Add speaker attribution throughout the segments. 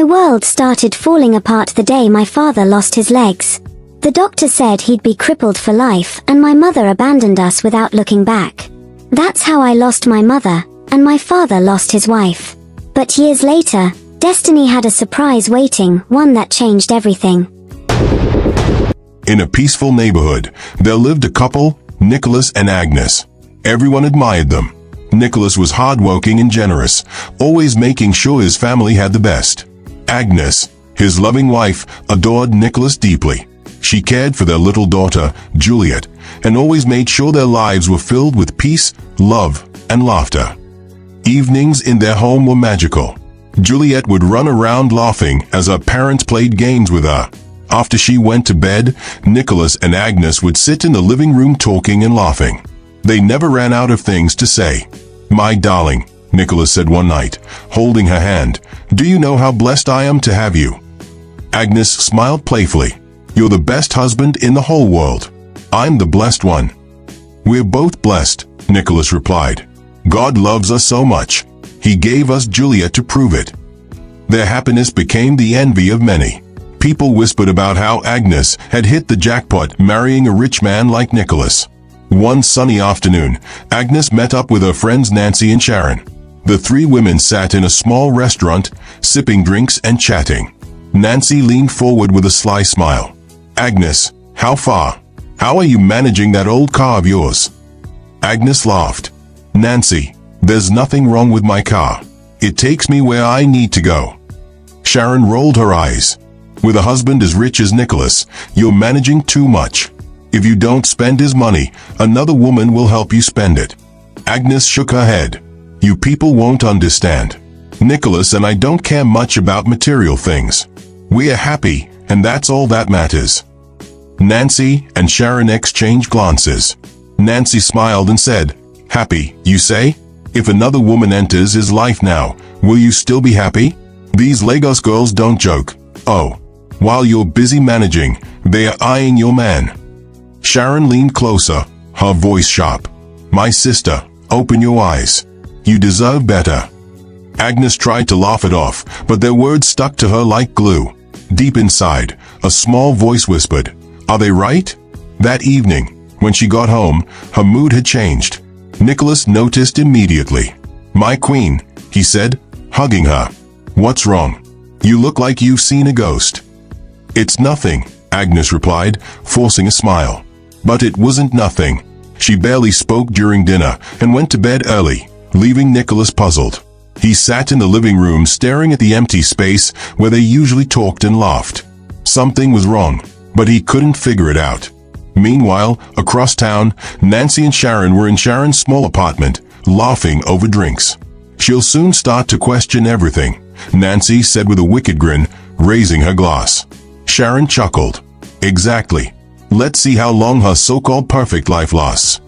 Speaker 1: world started falling apart the day my father lost his legs. The doctor said he'd be crippled for life, and my mother abandoned us without looking back. That's how I lost my mother, and my father lost his wife. But years later, destiny had a surprise waiting, one that changed everything.
Speaker 2: In a peaceful neighborhood, there lived a couple, Nicholas and Agnes. Everyone admired them. Nicholas was hardworking and generous, always making sure his family had the best. Agnes, his loving wife, adored Nicholas deeply. She cared for their little daughter, Juliet, and always made sure their lives were filled with peace, love, and laughter. Evenings in their home were magical. Juliet would run around laughing as her parents played games with her. After she went to bed, Nicholas and Agnes would sit in the living room talking and laughing. They never ran out of things to say. "My darling," Nicholas said one night, holding her hand, "do you know how blessed I am to have you?" Agnes smiled playfully. "You're the best husband in the whole world. I'm the blessed one." "We're both blessed," Nicholas replied. "God loves us so much. He gave us Juliet to prove it." Their happiness became the envy of many. People whispered about how Agnes had hit the jackpot marrying a rich man like Nicholas. One sunny afternoon, Agnes met up with her friends Nancy and Sharon. The three women sat in a small restaurant, sipping drinks and chatting. Nancy leaned forward with a sly smile. "Agnes, how far? How are you managing that old car of yours?" Agnes laughed. "Nancy, there's nothing wrong with my car. It takes me where I need to go." Sharon rolled her eyes. "With a husband as rich as Nicholas, you're managing too much. If you don't spend his money, another woman will help you spend it." Agnes shook her head. "You people won't understand. Nicholas and I don't care much about material things. We are happy, and that's all that matters." Nancy and Sharon exchanged glances. Nancy smiled and said, "Happy, you say? If another woman enters his life now, will you still be happy? These Lagos girls don't joke. Oh, while you're busy managing, they are eyeing your man." Sharon leaned closer, her voice sharp. "My sister, open your eyes. You deserve better." Agnes tried to laugh it off, but their words stuck to her like glue. Deep inside, a small voice whispered, "Are they right?" That evening, when she got home, her mood had changed. Nicholas noticed immediately. "My queen," he said, hugging her. "What's wrong? You look like you've seen a ghost." "It's nothing," Agnes replied, forcing a smile. But it wasn't nothing. She barely spoke during dinner and went to bed early, leaving Nicholas puzzled. He sat in the living room staring at the empty space where they usually talked and laughed. Something was wrong, but he couldn't figure it out. Meanwhile, across town, Nancy and Sharon were in Sharon's small apartment, laughing over drinks. "She'll soon start to question everything," Nancy said with a wicked grin, raising her glass. Sharon chuckled. "Exactly. Let's see how long her so-called perfect life lasts."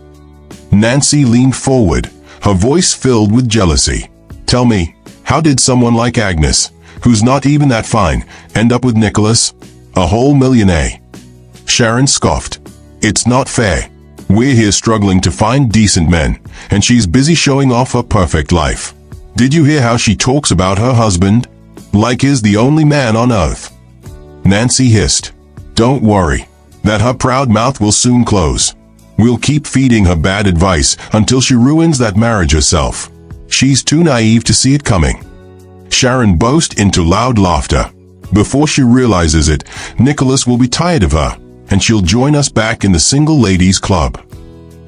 Speaker 2: Nancy leaned forward, her voice filled with jealousy. "Tell me, how did someone like Agnes, who's not even that fine, end up with Nicholas? A whole millionaire." Sharon scoffed. "It's not fair. We're here struggling to find decent men, and she's busy showing off her perfect life. Did you hear how she talks about her husband? Like he's the only man on earth." Nancy hissed. "Don't worry. That her proud mouth will soon close. We'll keep feeding her bad advice until she ruins that marriage herself. She's too naive to see it coming." Sharon burst into loud laughter. "Before she realizes it, Nicholas will be tired of her, and she'll join us back in the single ladies club."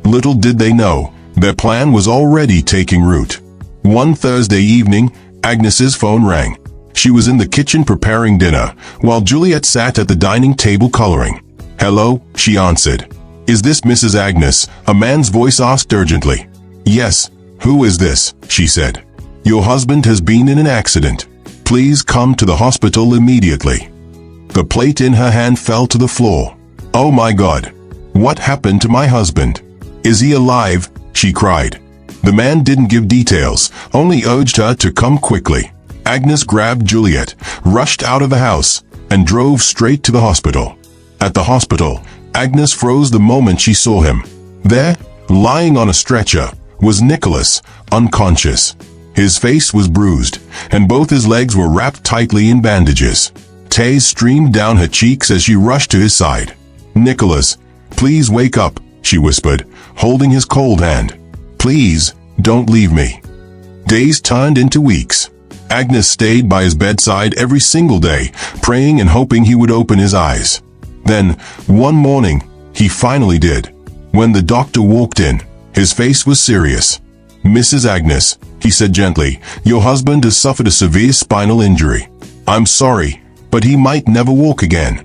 Speaker 2: Little did they know, their plan was already taking root. One Thursday evening, Agnes's phone rang. She was in the kitchen preparing dinner, while Juliet sat at the dining table coloring. "Hello," she answered. "Is this Mrs. Agnes?" a man's voice asked urgently. "Yes. Who is this?" she said. "Your husband has been in an accident. Please come to the hospital immediately." The plate in her hand fell to the floor. "Oh my God! What happened to my husband? Is he alive?" she cried. The man didn't give details, only urged her to come quickly. Agnes grabbed Juliet, rushed out of the house, and drove straight to the hospital. At the hospital, Agnes froze the moment she saw him. There, lying on a stretcher, was Nicholas, unconscious. His face was bruised, and both his legs were wrapped tightly in bandages. Tears streamed down her cheeks as she rushed to his side. "Nicholas, please wake up," she whispered, holding his cold hand. "Please, don't leave me." Days turned into weeks. Agnes stayed by his bedside every single day, praying and hoping he would open his eyes. Then, one morning, he finally did. When the doctor walked in, his face was serious. "Mrs. Agnes," he said gently, "your husband has suffered a severe spinal injury. I'm sorry, but he might never walk again."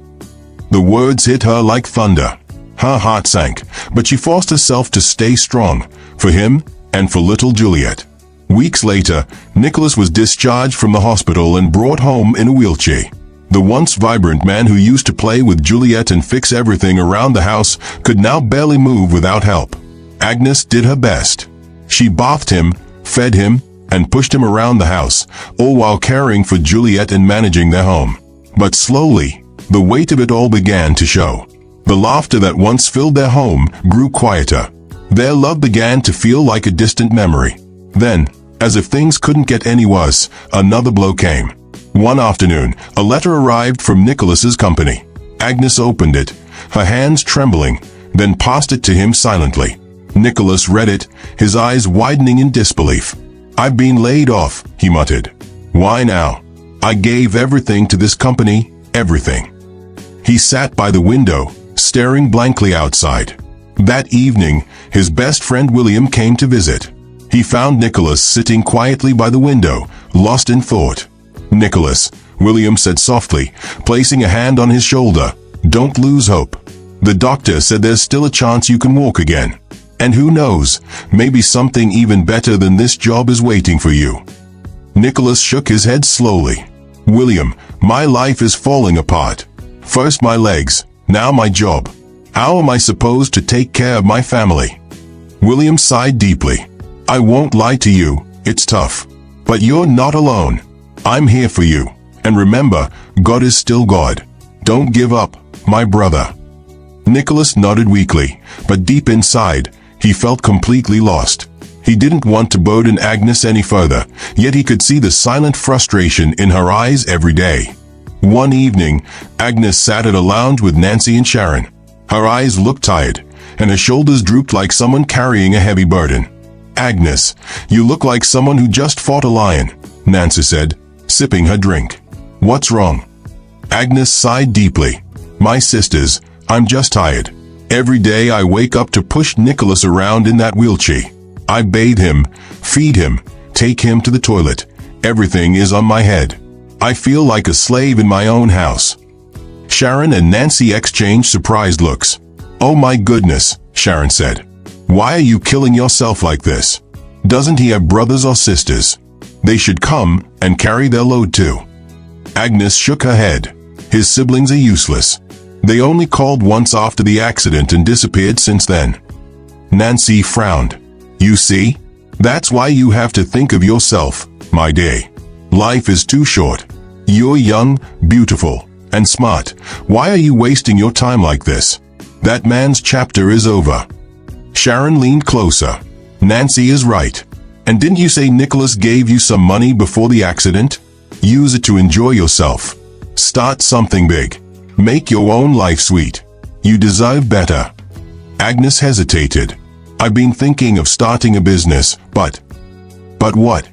Speaker 2: The words hit her like thunder. Her heart sank, but she forced herself to stay strong, for him and for little Juliet. Weeks later, Nicholas was discharged from the hospital and brought home in a wheelchair. The once vibrant man who used to play with Juliet and fix everything around the house could now barely move without help. Agnes did her best. She bathed him, fed him, and pushed him around the house, all while caring for Juliet and managing their home. But slowly, the weight of it all began to show. The laughter that once filled their home grew quieter. Their love began to feel like a distant memory. Then, as if things couldn't get any worse, another blow came. One afternoon, a letter arrived from Nicholas's company. Agnes opened it, her hands trembling, then passed it to him silently. Nicholas read it, his eyes widening in disbelief. "I've been laid off," he muttered. "Why now? I gave everything to this company, everything." He sat by the window, staring blankly outside. That evening, his best friend William came to visit. He found Nicholas sitting quietly by the window, lost in thought. "Nicholas," William said softly, placing a hand on his shoulder, "don't lose hope. The doctor said there's still a chance you can walk again. And who knows, maybe something even better than this job is waiting for you." Nicholas shook his head slowly. "William, my life is falling apart. First my legs, now my job. How am I supposed to take care of my family?" William sighed deeply. "I won't lie to you, it's tough. But you're not alone. I'm here for you. And remember, God is still God. Don't give up, my brother." Nicholas nodded weakly, but deep inside, he felt completely lost. He didn't want to burden Agnes any further, yet he could see the silent frustration in her eyes every day. One evening, Agnes sat at a lounge with Nancy and Sharon. Her eyes looked tired, and her shoulders drooped like someone carrying a heavy burden. "Agnes, you look like someone who just fought a lion," Nancy said, sipping her drink. "What's wrong?" Agnes sighed deeply. "My sisters, I'm just tired. Every day I wake up to push Nicholas around in that wheelchair. I bathe him, feed him, take him to the toilet. Everything is on my head. I feel like a slave in my own house." Sharon and Nancy exchanged surprised looks. "Oh my goodness," Sharon said. "Why are you killing yourself like this? Doesn't he have brothers or sisters? They should come and carry their load too." Agnes shook her head. "His siblings are useless. They only called once after the accident and disappeared since then." Nancy frowned. "You see? That's why you have to think of yourself, my dear. Life is too short. You're young, beautiful, and smart. Why are you wasting your time like this? That man's chapter is over." Sharon leaned closer. "Nancy is right. And didn't you say Nicholas gave you some money before the accident? Use it to enjoy yourself. Start something big. Make your own life sweet. You deserve better." Agnes hesitated. "I've been thinking of starting a business, but..." "But what?"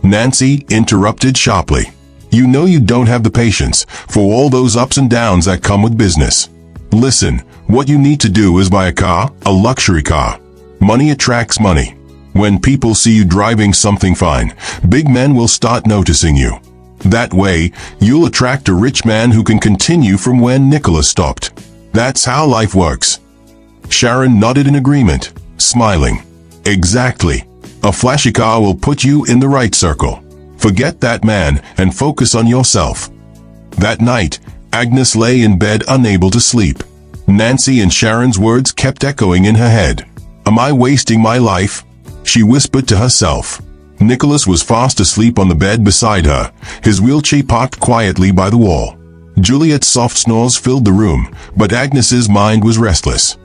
Speaker 2: Nancy interrupted sharply. "You know you don't have the patience for all those ups and downs that come with business. Listen, what you need to do is buy a car, a luxury car. Money attracts money. When people see you driving something fine, big men will start noticing you. That way, you'll attract a rich man who can continue from where Nicholas stopped. That's how life works." Sharon nodded in agreement, smiling. "Exactly. A flashy car will put you in the right circle. Forget that man and focus on yourself." That night, Agnes lay in bed unable to sleep. Nancy and Sharon's words kept echoing in her head. "Am I wasting my life?" she whispered to herself. Nicholas was fast asleep on the bed beside her, his wheelchair parked quietly by the wall. Juliet's soft snores filled the room, but Agnes's mind was restless.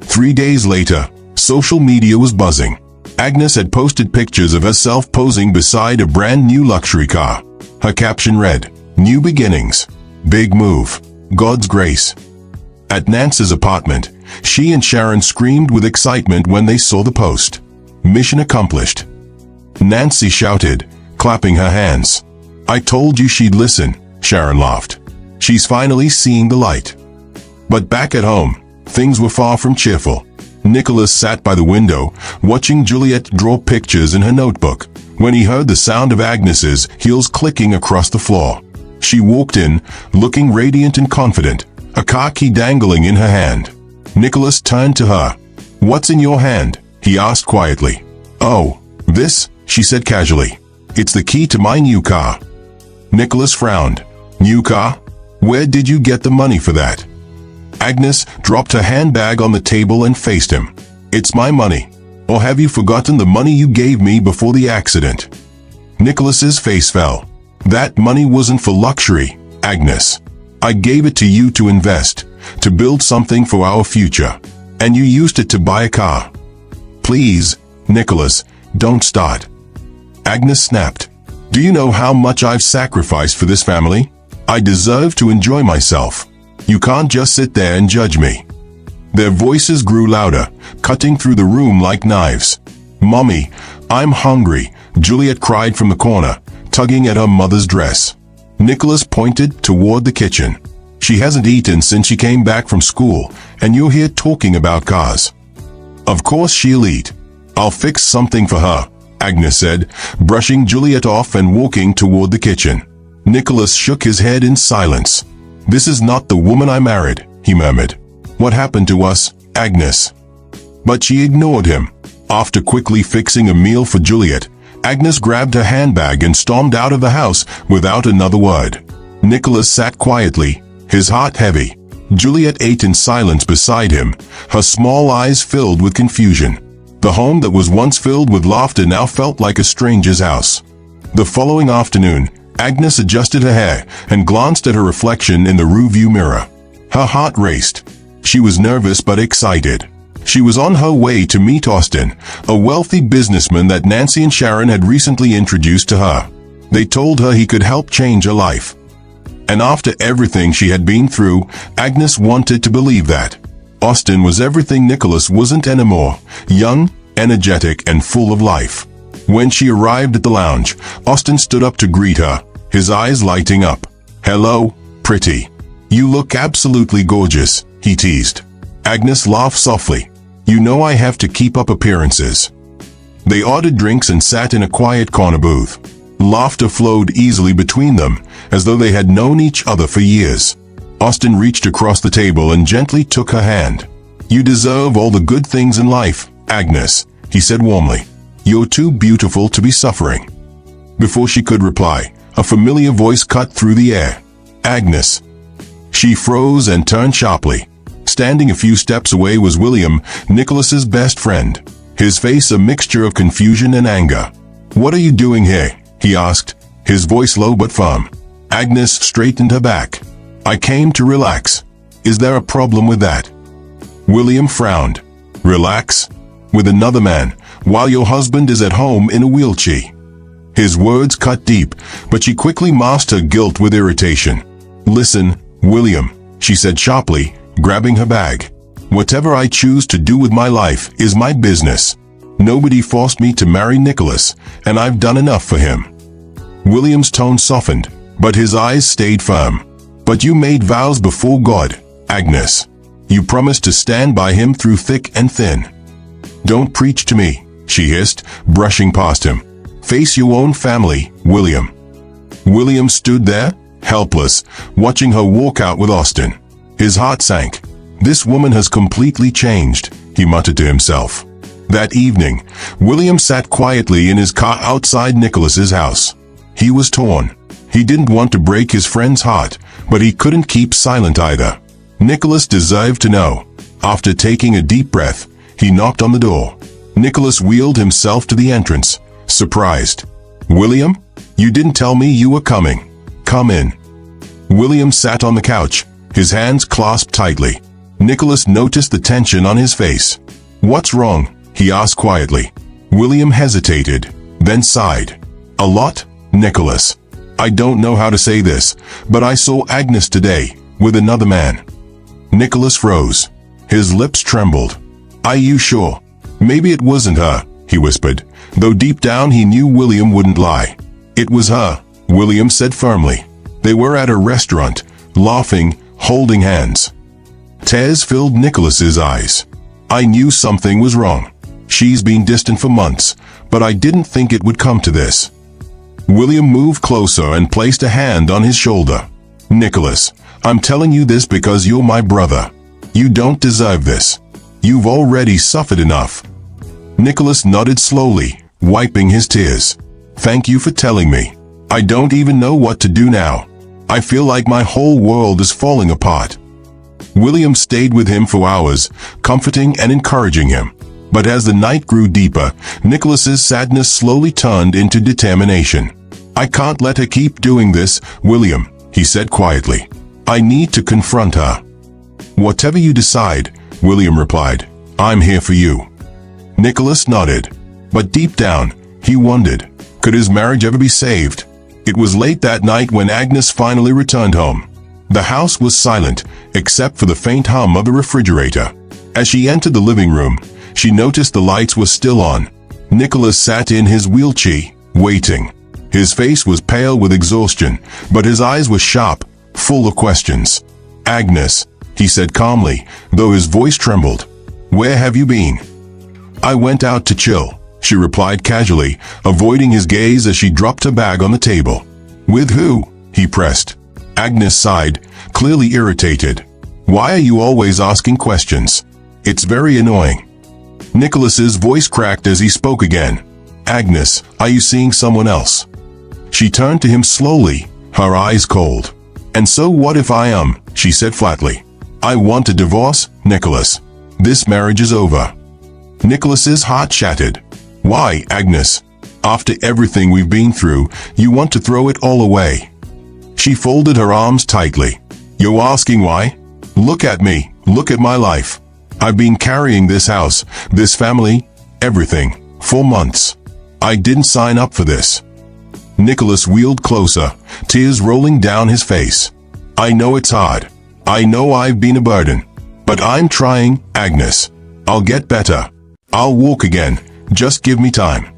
Speaker 2: 3 days later, social media was buzzing. Agnes had posted pictures of herself posing beside a brand new luxury car. Her caption read, "New beginnings. Big move. God's grace." At Nancy's apartment, she and Sharon screamed with excitement when they saw the post. Mission accomplished. Nancy shouted, clapping her hands. "I told you she'd listen," Sharon laughed. "She's finally seeing the light." But back at home, things were far from cheerful. Nicholas sat by the window, watching Juliet draw pictures in her notebook, when he heard the sound of Agnes's heels clicking across the floor. She walked in, looking radiant and confident, a car key dangling in her hand. Nicholas turned to her. "What's in your hand?" he asked quietly. "Oh, this," she said casually. "It's the key to my new car." Nicholas frowned. "New car? Where did you get the money for that?" Agnes dropped her handbag on the table and faced him. "It's my money. Or have you forgotten the money you gave me before the accident?" Nicholas's face fell. "That money wasn't for luxury, Agnes. I gave it to you to invest, to build something for our future. And you used it to buy a car." "Please, Nicholas, don't start." Agnes snapped. "Do you know how much I've sacrificed for this family? I deserve to enjoy myself. You can't just sit there and judge me." Their voices grew louder, cutting through the room like knives. "Mommy, I'm hungry," Juliet cried from the corner, tugging at her mother's dress. Nicholas pointed toward the kitchen. "She hasn't eaten since she came back from school, and you're here talking about cars." "Of course she'll eat. I'll fix something for her," Agnes said, brushing Juliet off and walking toward the kitchen. Nicholas shook his head in silence. "This is not the woman I married," he murmured. "What happened to us, Agnes?" But she ignored him. After quickly fixing a meal for Juliet, Agnes grabbed her handbag and stormed out of the house without another word. Nicholas sat quietly, his heart heavy. Juliet ate in silence beside him, her small eyes filled with confusion. The home that was once filled with laughter now felt like a stranger's house. The following afternoon, Agnes adjusted her hair and glanced at her reflection in the rearview mirror. Her heart raced. She was nervous but excited. She was on her way to meet Austin, a wealthy businessman that Nancy and Sharon had recently introduced to her. They told her he could help change her life. And after everything she had been through, Agnes wanted to believe that. Austin was everything Nicholas wasn't anymore, young, energetic, and full of life. When she arrived at the lounge, Austin stood up to greet her, his eyes lighting up. "Hello, pretty. You look absolutely gorgeous," he teased. Agnes laughed softly. "You know I have to keep up appearances." They ordered drinks and sat in a quiet corner booth. Laughter flowed easily between them, as though they had known each other for years. Austin reached across the table and gently took her hand. "You deserve all the good things in life, Agnes," he said warmly. "You're too beautiful to be suffering." Before she could reply, a familiar voice cut through the air. "Agnes." She froze and turned sharply. Standing a few steps away was William, Nicholas's best friend, his face a mixture of confusion and anger. "What are you doing here?" he asked, his voice low but firm. Agnes straightened her back. "I came to relax. Is there a problem with that?" William frowned. "Relax? With another man, while your husband is at home in a wheelchair?" His words cut deep, but she quickly masked her guilt with irritation. "Listen, William," she said sharply, grabbing her bag. "Whatever I choose to do with my life is my business. Nobody forced me to marry Nicholas, and I've done enough for him." William's tone softened, but his eyes stayed firm. "But you made vows before God, Agnes. You promised to stand by him through thick and thin." "Don't preach to me," she hissed, brushing past him. "Face your own family, William." William stood there, helpless, watching her walk out with Austin. His heart sank. "This woman has completely changed," he muttered to himself. That evening, William sat quietly in his car outside Nicholas's house. He was torn. He didn't want to break his friend's heart, but he couldn't keep silent either. Nicholas deserved to know. After taking a deep breath, he knocked on the door. Nicholas wheeled himself to the entrance, surprised. "William? You didn't tell me you were coming. Come in." William sat on the couch, his hands clasped tightly. Nicholas noticed the tension on his face. "What's wrong?" he asked quietly. William hesitated, then sighed. A lot, Nicholas. I don't know how to say this, but I saw Agnes today, with another man. Nicholas froze. His lips trembled. Are you sure? Maybe it wasn't her, he whispered, though deep down he knew William wouldn't lie. It was her, William said firmly. They were at a restaurant, laughing, holding hands. Tears filled Nicholas's eyes. I knew something was wrong. She's been distant for months, but I didn't think it would come to this. William moved closer and placed a hand on his shoulder. Nicholas, I'm telling you this because you're my brother. You don't deserve this. You've already suffered enough. Nicholas nodded slowly, wiping his tears. Thank you for telling me. I don't even know what to do now. I feel like my whole world is falling apart. William stayed with him for hours, comforting and encouraging him. But as the night grew deeper, Nicholas's sadness slowly turned into determination. I can't let her keep doing this, William, he said quietly. I need to confront her. Whatever you decide, William replied. I'm here for you. Nicholas nodded. But deep down, he wondered, could his marriage ever be saved? It was late that night when Agnes finally returned home. The house was silent, except for the faint hum of the refrigerator. As she entered the living room, she noticed the lights were still on. Nicholas sat in his wheelchair, waiting. His face was pale with exhaustion, but his eyes were sharp, full of questions. Agnes, he said calmly, though his voice trembled. Where have you been? I went out to chill, she replied casually, avoiding his gaze as she dropped her bag on the table. With who? He pressed. Agnes sighed, clearly irritated. Why are you always asking questions? It's very annoying. Nicholas's voice cracked as he spoke again. Agnes, are you seeing someone else? She turned to him slowly, her eyes cold. And so what if I am? She said flatly. I want a divorce, Nicholas. This marriage is over. Nicholas's heart shattered. Why, Agnes? After everything we've been through, you want to throw it all away. She folded her arms tightly. You're asking why? Look at me, look at my life. I've been carrying this house, this family, everything, for months. I didn't sign up for this. Nicholas wheeled closer, tears rolling down his face. I know it's hard. I know I've been a burden. But I'm trying, Agnes. I'll get better. I'll walk again. Just give me time.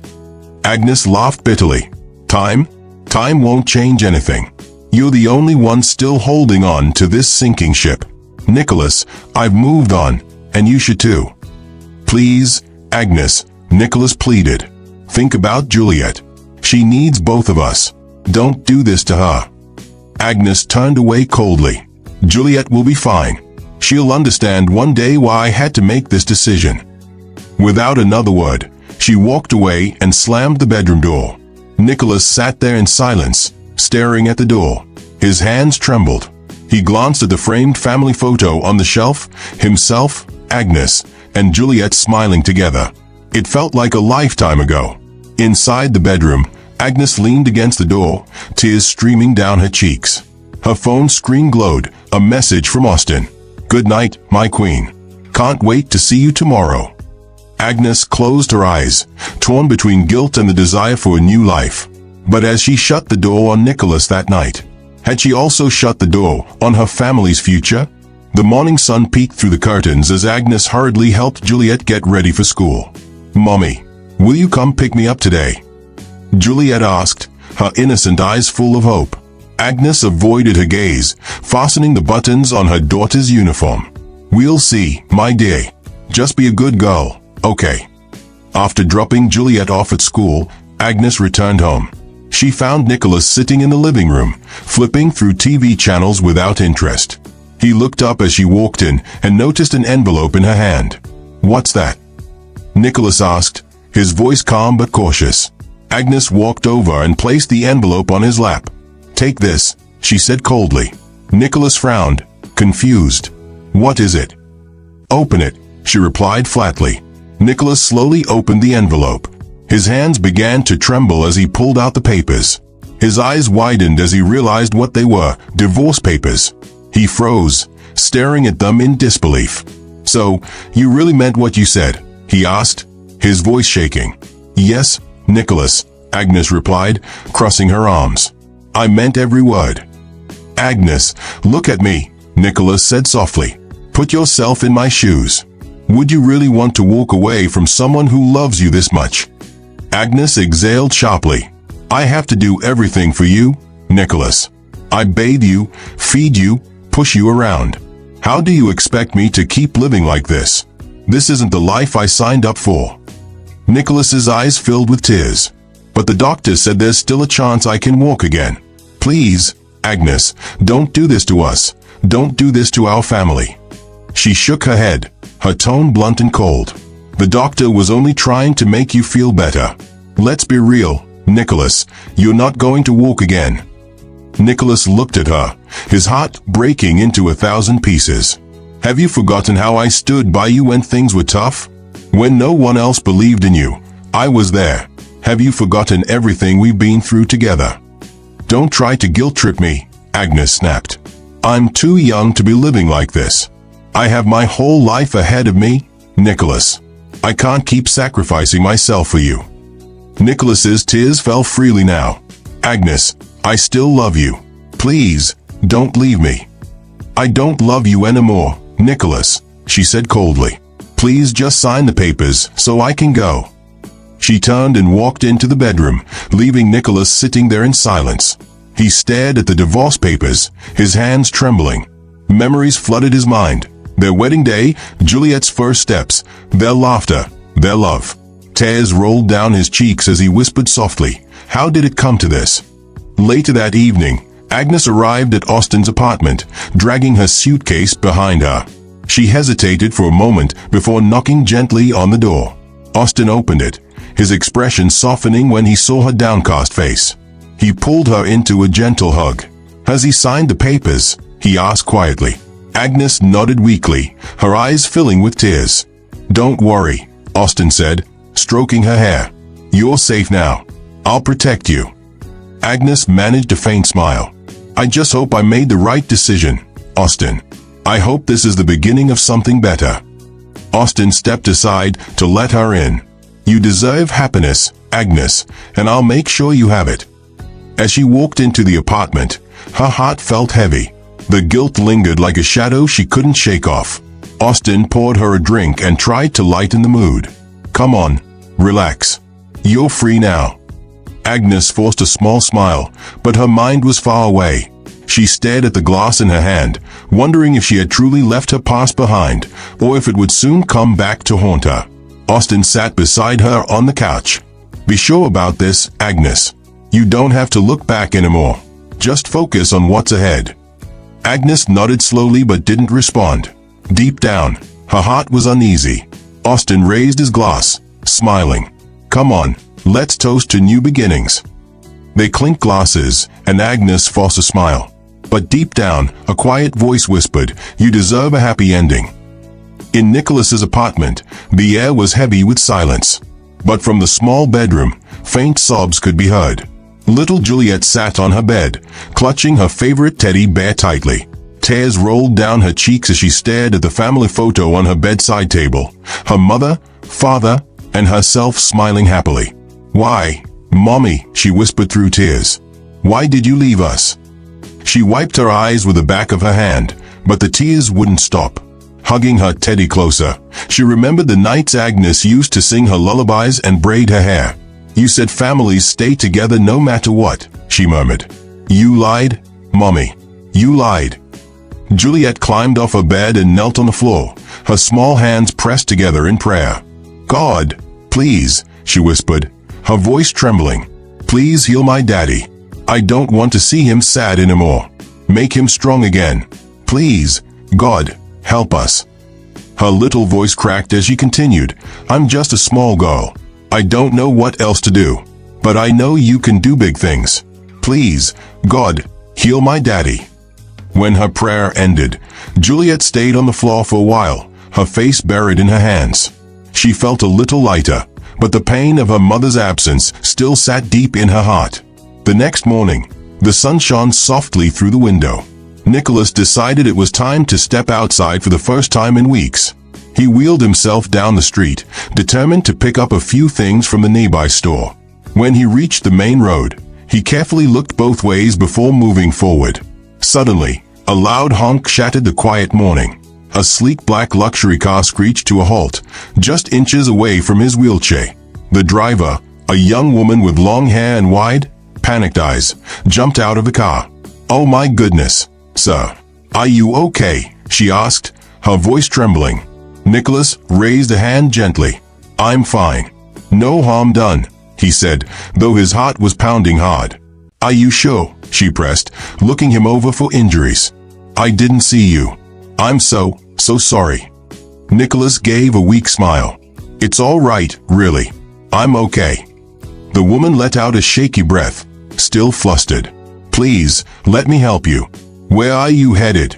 Speaker 2: Agnes laughed bitterly. Time? Time won't change anything. You're the only one still holding on to this sinking ship. Nicholas, I've moved on, and you should too. Please, Agnes, Nicholas pleaded. Think about Juliet. She needs both of us. Don't do this to her. Agnes turned away coldly. Juliet will be fine. She'll understand one day why I had to make this decision. Without another word, she walked away and slammed the bedroom door. Nicholas sat there in silence, staring at the door. His hands trembled. He glanced at the framed family photo on the shelf, himself, Agnes, and Juliet smiling together. It felt like a lifetime ago. Inside the bedroom, Agnes leaned against the door, tears streaming down her cheeks. Her phone screen glowed, a message from Austin. Good night, my queen. Can't wait to see you tomorrow. Agnes closed her eyes, torn between guilt and the desire for a new life. But as she shut the door on Nicholas that night, had she also shut the door on her family's future? The morning sun peeked through the curtains as Agnes hurriedly helped Juliet get ready for school. Mommy, will you come pick me up today? Juliet asked, her innocent eyes full of hope. Agnes avoided her gaze, fastening the buttons on her daughter's uniform. We'll see, my dear. Just be a good girl, okay? After dropping Juliet off at school, Agnes returned home. She found Nicholas sitting in the living room, flipping through TV channels without interest. He looked up as she walked in and noticed an envelope in her hand. What's that? Nicholas asked, his voice calm but cautious. Agnes walked over and placed the envelope on his lap. Take this, she said coldly. Nicholas frowned, confused. What is it? Open it, she replied flatly. Nicholas slowly opened the envelope. His hands began to tremble as he pulled out the papers. His eyes widened as he realized what they were, divorce papers. He froze, staring at them in disbelief. So, you really meant what you said? He asked, his voice shaking. Yes, Nicholas, Agnes replied, crossing her arms. I meant every word. Agnes, look at me, Nicholas said softly. Put yourself in my shoes. Would you really want to walk away from someone who loves you this much? Agnes exhaled sharply. I have to do everything for you, Nicholas. I bathe you, feed you, push you around. How do you expect me to keep living like this? This isn't the life I signed up for. Nicholas's eyes filled with tears. But the doctor said there's still a chance I can walk again. Please, Agnes, don't do this to us. Don't do this to our family. She shook her head, her tone blunt and cold. The doctor was only trying to make you feel better. Let's be real, Nicholas, you're not going to walk again. Nicholas looked at her, his heart breaking into 1,000 pieces. Have you forgotten how I stood by you when things were tough? When no one else believed in you, I was there. Have you forgotten everything we've been through together? Don't try to guilt-trip me, Agnes snapped. I'm too young to be living like this. I have my whole life ahead of me, Nicholas. I can't keep sacrificing myself for you. Nicholas's tears fell freely now. Agnes, I still love you. Please, don't leave me. I don't love you anymore, Nicholas, she said coldly. Please just sign the papers so I can go. She turned and walked into the bedroom, leaving Nicholas sitting there in silence. He stared at the divorce papers, his hands trembling. Memories flooded his mind. Their wedding day, Juliet's first steps, their laughter, their love. Tears rolled down his cheeks as he whispered softly, how did it come to this? Later that evening, Agnes arrived at Austin's apartment, dragging her suitcase behind her. She hesitated for a moment before knocking gently on the door. Austin opened it, his expression softening when he saw her downcast face. He pulled her into a gentle hug. Has he signed the papers? He asked quietly. Agnes nodded weakly, her eyes filling with tears. Don't worry, Austin said, stroking her hair. You're safe now. I'll protect you. Agnes managed a faint smile. I just hope I made the right decision, Austin. I hope this is the beginning of something better. Austin stepped aside to let her in. You deserve happiness, Agnes, and I'll make sure you have it. As she walked into the apartment, her heart felt heavy. The guilt lingered like a shadow she couldn't shake off. Austin poured her a drink and tried to lighten the mood. Come on, relax. You're free now. Agnes forced a small smile, but her mind was far away. She stared at the glass in her hand, wondering if she had truly left her past behind, or if it would soon come back to haunt her. Austin sat beside her on the couch. Be sure about this, Agnes. You don't have to look back anymore. Just focus on what's ahead. Agnes nodded slowly but didn't respond. Deep down, her heart was uneasy. Austin raised his glass, smiling. Come on, let's toast to new beginnings. They clinked glasses, and Agnes forced a smile. But deep down, a quiet voice whispered, you deserve a happy ending. In Nicholas's apartment, the air was heavy with silence. But from the small bedroom, faint sobs could be heard. Little Juliet sat on her bed, clutching her favorite teddy bear tightly. Tears rolled down her cheeks as she stared at the family photo on her bedside table. Her mother, father, and herself smiling happily. Why, Mommy, she whispered through tears. Why did you leave us? She wiped her eyes with the back of her hand, but the tears wouldn't stop. Hugging her teddy closer, she remembered the nights Agnes used to sing her lullabies and braid her hair. You said families stay together no matter what, she murmured. You lied, Mommy. You lied. Juliet climbed off her bed and knelt on the floor, her small hands pressed together in prayer. God, please, she whispered, her voice trembling. Please heal my daddy. I don't want to see him sad anymore. Make him strong again. Please, God, help us. Her little voice cracked as she continued, I'm just a small girl. I don't know what else to do. But I know you can do big things. Please, God, heal my daddy. When her prayer ended, Juliet stayed on the floor for a while, her face buried in her hands. She felt a little lighter, but the pain of her mother's absence still sat deep in her heart. The next morning, the sun shone softly through the window. Nicholas decided it was time to step outside for the first time in weeks. He wheeled himself down the street, determined to pick up a few things from the nearby store. When he reached the main road, he carefully looked both ways before moving forward. Suddenly, a loud honk shattered the quiet morning. A sleek black luxury car screeched to a halt, just inches away from his wheelchair. The driver, a young woman with long hair and wide, panicked eyes, jumped out of the car. "Oh my goodness, sir. Are you okay?" she asked, her voice trembling. Nicholas raised a hand gently. "I'm fine. No harm done," he said, though his heart was pounding hard. "Are you sure?" she pressed, looking him over for injuries. "I didn't see you. I'm so sorry." Nicholas gave a weak smile. "It's all right, really. I'm okay." The woman let out a shaky breath, still flustered. "Please, let me help you. Where are you headed?"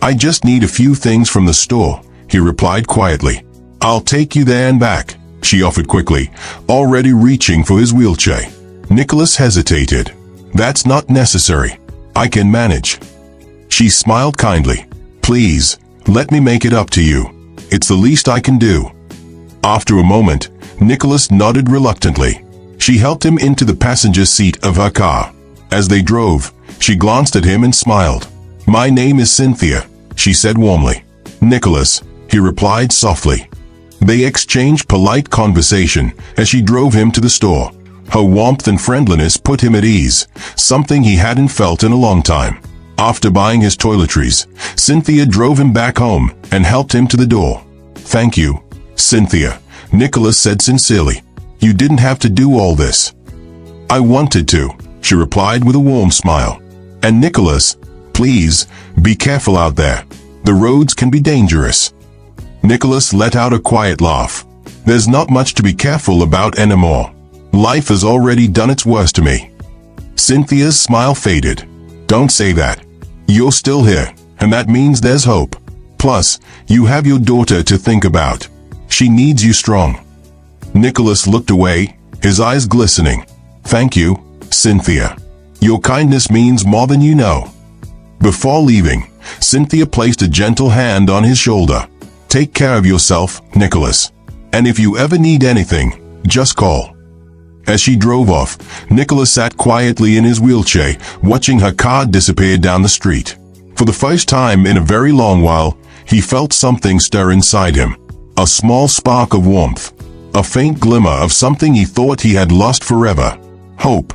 Speaker 2: "I just need a few things from the store," he replied quietly. "I'll take you there and back," she offered quickly, already reaching for his wheelchair. Nicholas hesitated. "That's not necessary. I can manage." She smiled kindly. "Please, let me make it up to you. It's the least I can do." After a moment, Nicholas nodded reluctantly. She helped him into the passenger seat of her car. As they drove, she glanced at him and smiled. "My name is Cynthia," she said warmly. "Nicholas," he replied softly. They exchanged polite conversation as she drove him to the store. Her warmth and friendliness put him at ease, something he hadn't felt in a long time. After buying his toiletries, Cynthia drove him back home and helped him to the door. "Thank you, Cynthia," Nicholas said sincerely. "You didn't have to do all this." "I wanted to," she replied with a warm smile. "And Nicholas, please, be careful out there. The roads can be dangerous." Nicholas let out a quiet laugh. "There's not much to be careful about anymore. Life has already done its worst to me." Cynthia's smile faded. "Don't say that. You're still here, and that means there's hope. Plus, you have your daughter to think about. She needs you strong." Nicholas looked away, his eyes glistening. "Thank you, Cynthia. Your kindness means more than you know." Before leaving, Cynthia placed a gentle hand on his shoulder. "Take care of yourself, Nicholas. And if you ever need anything, just call." As she drove off, Nicholas sat quietly in his wheelchair, watching her car disappear down the street. For the first time in a very long while, he felt something stir inside him. A small spark of warmth. A faint glimmer of something he thought he had lost forever. Hope.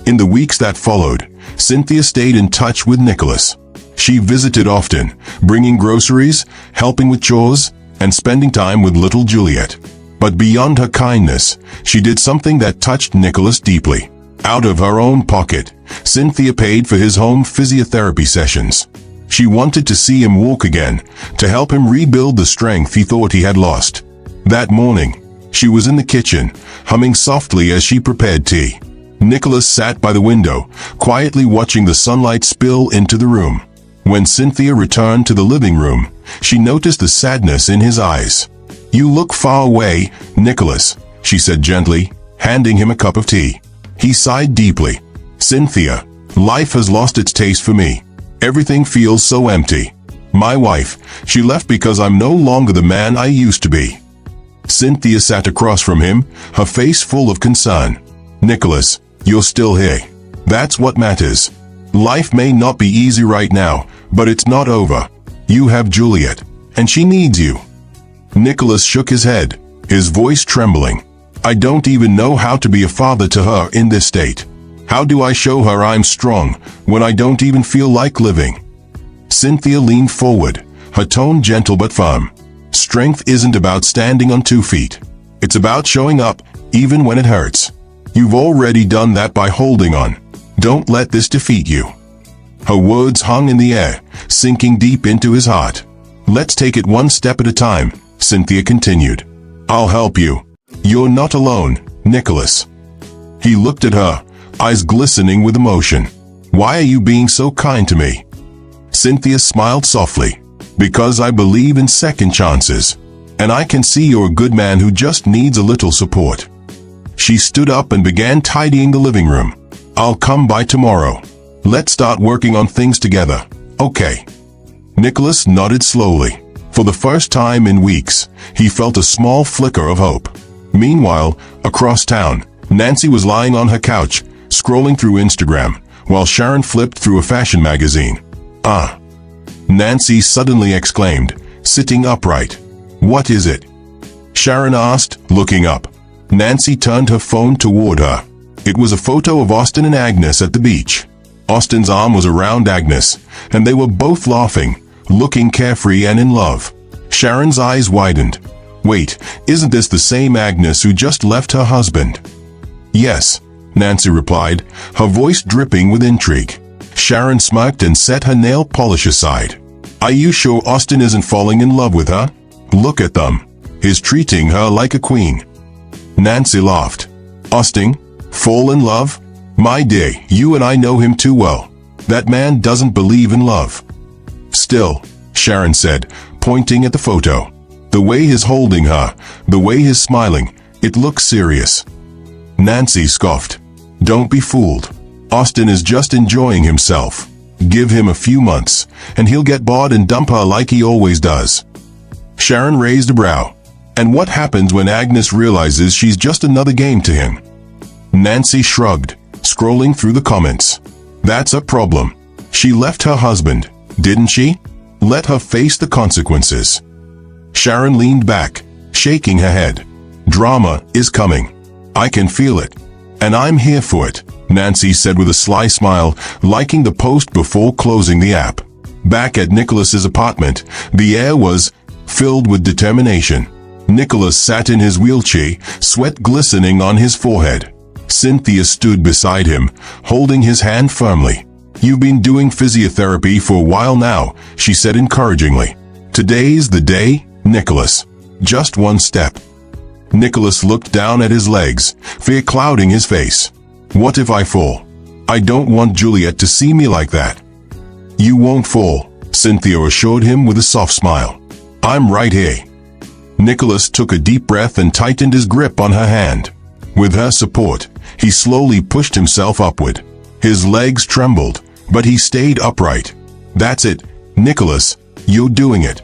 Speaker 2: In the weeks that followed, Cynthia stayed in touch with Nicholas. She visited often, bringing groceries, helping with chores, and spending time with little Juliet. But beyond her kindness, she did something that touched Nicholas deeply. Out of her own pocket, Cynthia paid for his home physiotherapy sessions. She wanted to see him walk again, to help him rebuild the strength he thought he had lost. That morning, she was in the kitchen, humming softly as she prepared tea. Nicholas sat by the window, quietly watching the sunlight spill into the room. When Cynthia returned to the living room, she noticed the sadness in his eyes. "You look far away, Nicholas," she said gently, handing him a cup of tea. He sighed deeply. "Cynthia, life has lost its taste for me. Everything feels so empty. My wife, she left because I'm no longer the man I used to be." Cynthia sat across from him, her face full of concern. "Nicholas, you're still here. That's what matters. Life may not be easy right now, but it's not over. You have Juliet, and she needs you." Nicholas shook his head, his voice trembling. "I don't even know how to be a father to her in this state. How do I show her I'm strong when I don't even feel like living?" Cynthia leaned forward, her tone gentle but firm. "Strength isn't about standing on 2 feet. It's about showing up, even when it hurts. You've already done that by holding on. Don't let this defeat you." Her words hung in the air, sinking deep into his heart. "Let's take it one step at a time," Cynthia continued. "I'll help you. You're not alone, Nicholas." He looked at her, eyes glistening with emotion. "Why are you being so kind to me?" Cynthia smiled softly. "Because I believe in second chances. And I can see you're a good man who just needs a little support." She stood up and began tidying the living room. "I'll come by tomorrow. Let's start working on things together, okay?" Nicholas nodded slowly. For the first time in weeks, he felt a small flicker of hope. Meanwhile, across town, Nancy was lying on her couch, scrolling through Instagram, while Sharon flipped through a fashion magazine. Nancy suddenly exclaimed, sitting upright. "What is it?" Sharon asked, looking up. Nancy turned her phone toward her. It was a photo of Austin and Agnes at the beach. Austin's arm was around Agnes, and they were both laughing, looking carefree and in love. Sharon's eyes widened. "Wait, isn't this the same Agnes who just left her husband?" "Yes," Nancy replied, her voice dripping with intrigue. Sharon smirked and set her nail polish aside. "Are you sure Austin isn't falling in love with her? Look at them. He's treating her like a queen." Nancy laughed. "Austin? Fall in love? My dear, you and I know him too well. That man doesn't believe in love." "Still," Sharon said, pointing at the photo. "The way he's holding her, the way he's smiling, it looks serious." Nancy scoffed. "Don't be fooled. Austin is just enjoying himself. Give him a few months, and he'll get bored and dump her like he always does." Sharon raised a brow. "And what happens when Agnes realizes she's just another game to him?" Nancy shrugged, scrolling through the comments. "That's a problem. She left her husband, didn't she? Let her face the consequences." Sharon leaned back, shaking her head. "Drama is coming. I can feel it. And I'm here for it," Nancy said with a sly smile, liking the post before closing the app. Back at Nicholas's apartment, the air was filled with determination. Nicholas sat in his wheelchair, sweat glistening on his forehead. Cynthia stood beside him, holding his hand firmly. "You've been doing physiotherapy for a while now," she said encouragingly. "Today's the day, Nicholas. Just one step." Nicholas looked down at his legs, fear clouding his face. "What if I fall? I don't want Juliet to see me like that." "You won't fall," Cynthia assured him with a soft smile. "I'm right here." Nicholas took a deep breath and tightened his grip on her hand. With her support, he slowly pushed himself upward. His legs trembled, but he stayed upright. "That's it, Nicholas, you're doing it,"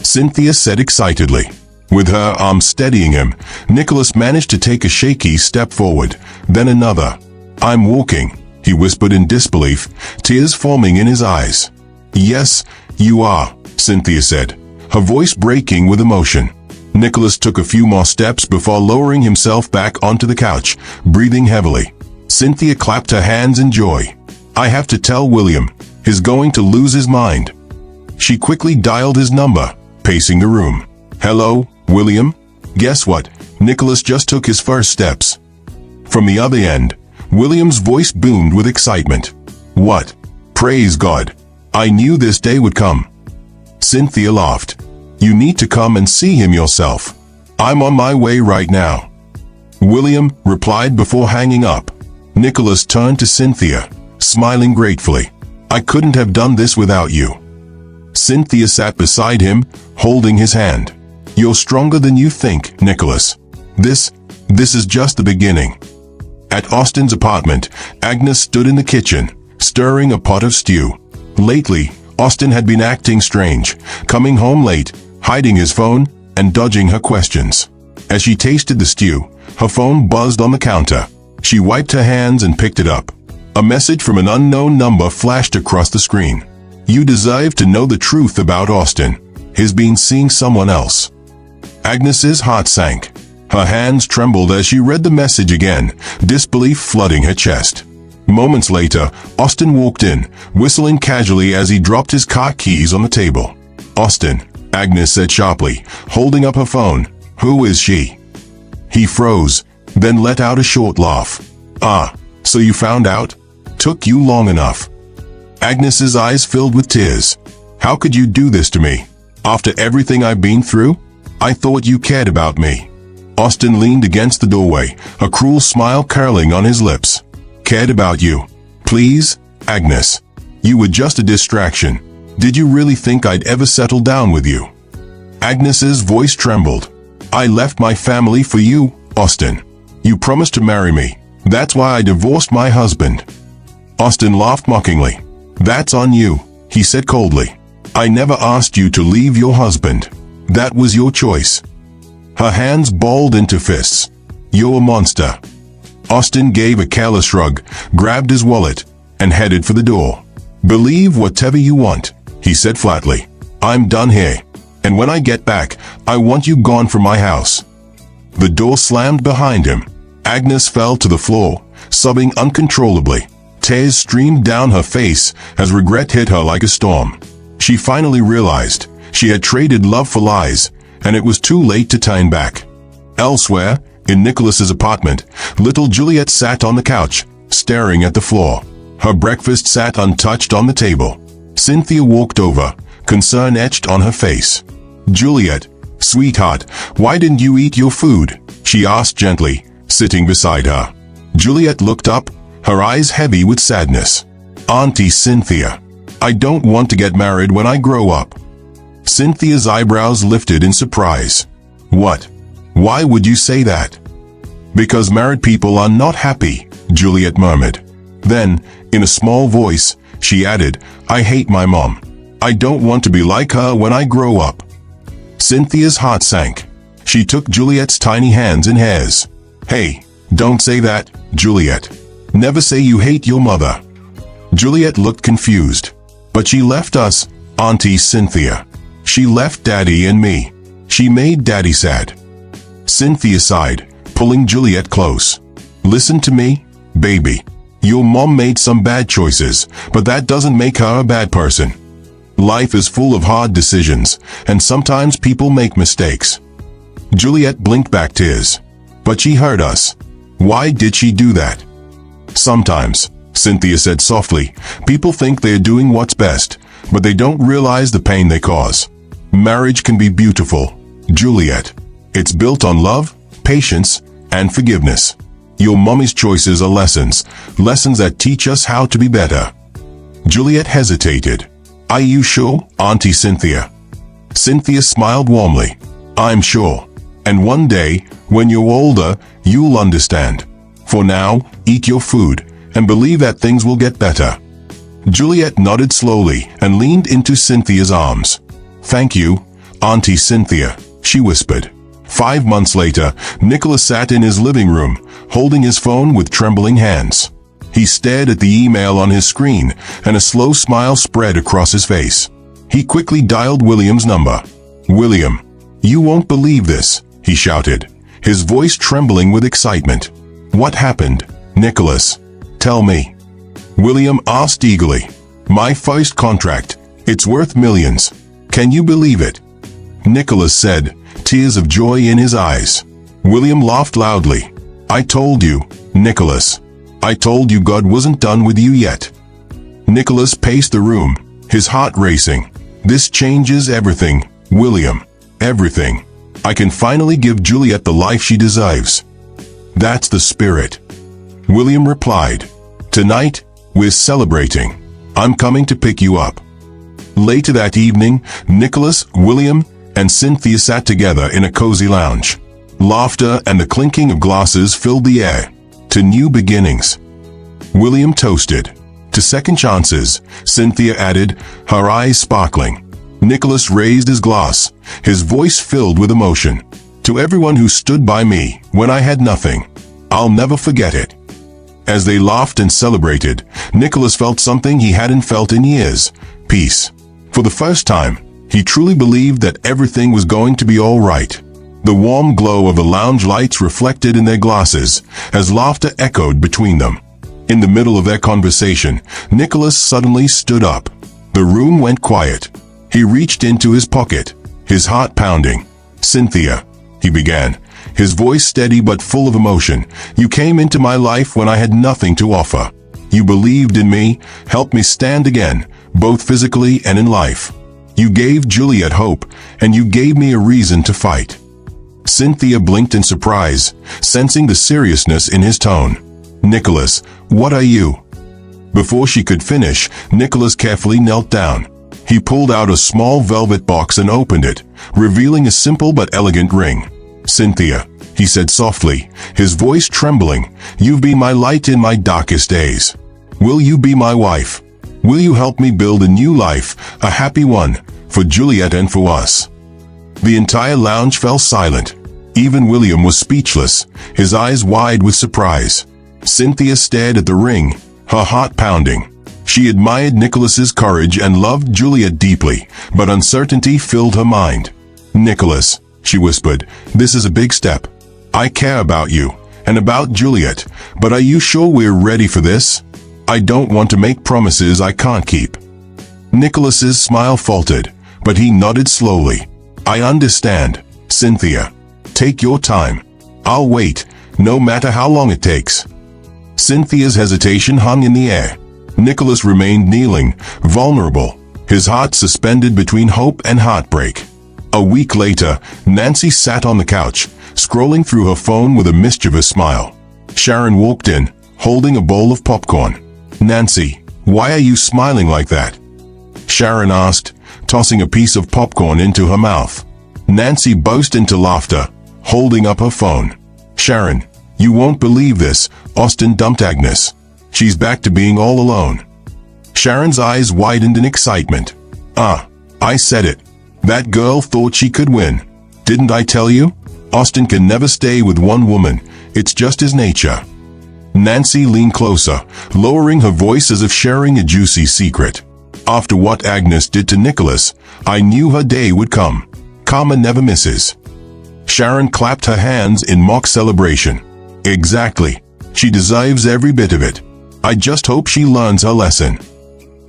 Speaker 2: Cynthia said excitedly. With her arm steadying him, Nicholas managed to take a shaky step forward, then another. "I'm walking," he whispered in disbelief, tears forming in his eyes. "Yes, you are," Cynthia said, her voice breaking with emotion. Nicholas took a few more steps before lowering himself back onto the couch, breathing heavily. Cynthia clapped her hands in joy. "I have to tell William. He's going to lose his mind." She quickly dialed his number, pacing the room. "Hello, William? Guess what? Nicholas just took his first steps." From the other end, William's voice boomed with excitement. "What? Praise God. I knew this day would come." Cynthia laughed. "You need to come and see him yourself. I'm on my way right now." William replied before hanging up. Nicholas turned to Cynthia, smiling gratefully. "I couldn't have done this without you." Cynthia sat beside him, holding his hand. "You're stronger than you think, Nicholas. This is just the beginning." At Austin's apartment, Agnes stood in the kitchen, stirring a pot of stew. Lately, Austin had been acting strange, coming home late, hiding his phone, and dodging her questions. As she tasted the stew, her phone buzzed on the counter. She wiped her hands and picked it up. A message from an unknown number flashed across the screen. "You deserve to know the truth about Austin. He's been seeing someone else." Agnes's heart sank. Her hands trembled as she read the message again, disbelief flooding her chest. Moments later, Austin walked in, whistling casually as he dropped his car keys on the table. "Austin," Agnes said sharply, holding up her phone. "Who is she?" He froze, then let out a short laugh. "Ah, so you found out? Took you long enough." Agnes's eyes filled with tears. "How could you do this to me? After everything I've been through? I thought you cared about me." Austin leaned against the doorway, a cruel smile curling on his lips. "Cared about you? Please, Agnes. You were just a distraction. Did you really think I'd ever settle down with you?" Agnes's voice trembled. "I left my family for you, Austin. You promised to marry me. That's why I divorced my husband." Austin laughed mockingly. "That's on you," he said coldly. I never asked you to leave your husband. That was your choice. Her hands balled into fists. You're a monster. Austin gave a careless shrug, grabbed his wallet, and headed for the door. Believe whatever you want, he said flatly. I'm done here. And when I get back, I want you gone from my house. The door slammed behind him. Agnes fell to the floor, sobbing uncontrollably. Tears streamed down her face as regret hit her like a storm. She finally realized she had traded love for lies, and it was too late to turn back. Elsewhere, in Nicholas's apartment, little Juliet sat on the couch, staring at the floor. Her breakfast sat untouched on the table. Cynthia walked over, concern etched on her face. Juliet, sweetheart, why didn't you eat your food? She asked gently, sitting beside her. Juliet looked up, her eyes heavy with sadness. Auntie Cynthia, I don't want to get married when I grow up. Cynthia's eyebrows lifted in surprise. What? Why would you say that? Because married people are not happy, Juliet murmured. Then, in a small voice, she added, I hate my mom. I don't want to be like her when I grow up. Cynthia's heart sank. She took Juliet's tiny hands in hers. Hey, don't say that, Juliet. Never say you hate your mother. Juliet looked confused. But she left us, Auntie Cynthia. She left Daddy and me. She made Daddy sad. Cynthia sighed, pulling Juliet close. Listen to me, baby. Your mom made some bad choices, but that doesn't make her a bad person. Life is full of hard decisions, and sometimes people make mistakes. Juliet blinked back tears. But she hurt us. Why did she do that? Sometimes, Cynthia said softly, people think they're doing what's best, but they don't realize the pain they cause. Marriage can be beautiful, Juliet. It's built on love, patience, and forgiveness. Your mommy's choices are lessons that teach us how to be better. Juliet hesitated. Are you sure, Auntie Cynthia? Cynthia smiled warmly. I'm sure. And one day, when you're older, you'll understand. For now, eat your food, and believe that things will get better. Juliet nodded slowly and leaned into Cynthia's arms. Thank you, Auntie Cynthia, she whispered. 5 months later, Nicholas sat in his living room, holding his phone with trembling hands. He stared at the email on his screen, and a slow smile spread across his face. He quickly dialed William's number. William, you won't believe this, he shouted, his voice trembling with excitement. What happened, Nicholas? Tell me. William asked eagerly. My first contract. It's worth millions. Can you believe it? Nicholas said, tears of joy in his eyes. William laughed loudly. I told you, Nicholas. I told you God wasn't done with you yet. Nicholas paced the room, his heart racing. This changes everything, William. Everything. I can finally give Juliet the life she deserves. That's the spirit. William replied. Tonight, we're celebrating. I'm coming to pick you up. Later that evening, Nicholas, William, and Cynthia sat together in a cozy lounge. Laughter and the clinking of glasses filled the air. To new beginnings. William toasted. To second chances, Cynthia added, her eyes sparkling. Nicholas raised his glass, his voice filled with emotion. To everyone who stood by me when I had nothing. I'll never forget it. As they laughed and celebrated, Nicholas felt something he hadn't felt in years. Peace. For the first time, he truly believed that everything was going to be all right. The warm glow of the lounge lights reflected in their glasses as laughter echoed between them. In the middle of their conversation, Nicholas suddenly stood up. The room went quiet. He reached into his pocket, his heart pounding. Cynthia, he began, his voice steady but full of emotion. You came into my life when I had nothing to offer. You believed in me, helped me stand again, both physically and in life. You gave Juliet hope, and you gave me a reason to fight. Cynthia blinked in surprise, sensing the seriousness in his tone. Nicholas, what are you? Before she could finish, Nicholas carefully knelt down. He pulled out a small velvet box and opened it, revealing a simple but elegant ring. Cynthia, he said softly, his voice trembling, you've been my light in my darkest days. Will you be my wife? Will you help me build a new life, a happy one, for Juliet and for us?" The entire lounge fell silent. Even William was speechless, his eyes wide with surprise. Cynthia stared at the ring, her heart pounding. She admired Nicholas's courage and loved Juliet deeply, but uncertainty filled her mind. "Nicholas," she whispered, "this is a big step. I care about you, and about Juliet, but are you sure we're ready for this? I don't want to make promises I can't keep." Nicholas's smile faltered, but he nodded slowly. "I understand, Cynthia. Take your time. I'll wait, no matter how long it takes." Cynthia's hesitation hung in the air. Nicholas remained kneeling, vulnerable, his heart suspended between hope and heartbreak. A week later, Nancy sat on the couch, scrolling through her phone with a mischievous smile. Sharon walked in, holding a bowl of popcorn. "Nancy, why are you smiling like that?" Sharon asked, tossing a piece of popcorn into her mouth. Nancy burst into laughter, holding up her phone. "Sharon, you won't believe this, Austin dumped Agnes. She's back to being all alone." Sharon's eyes widened in excitement. I said it. That girl thought she could win. Didn't I tell you? Austin can never stay with one woman. It's just his nature." Nancy leaned closer, lowering her voice as if sharing a juicy secret. "After what Agnes did to Nicholas, I knew her day would come. Karma never misses." Sharon clapped her hands in mock celebration. "Exactly. She deserves every bit of it. I just hope she learns her lesson."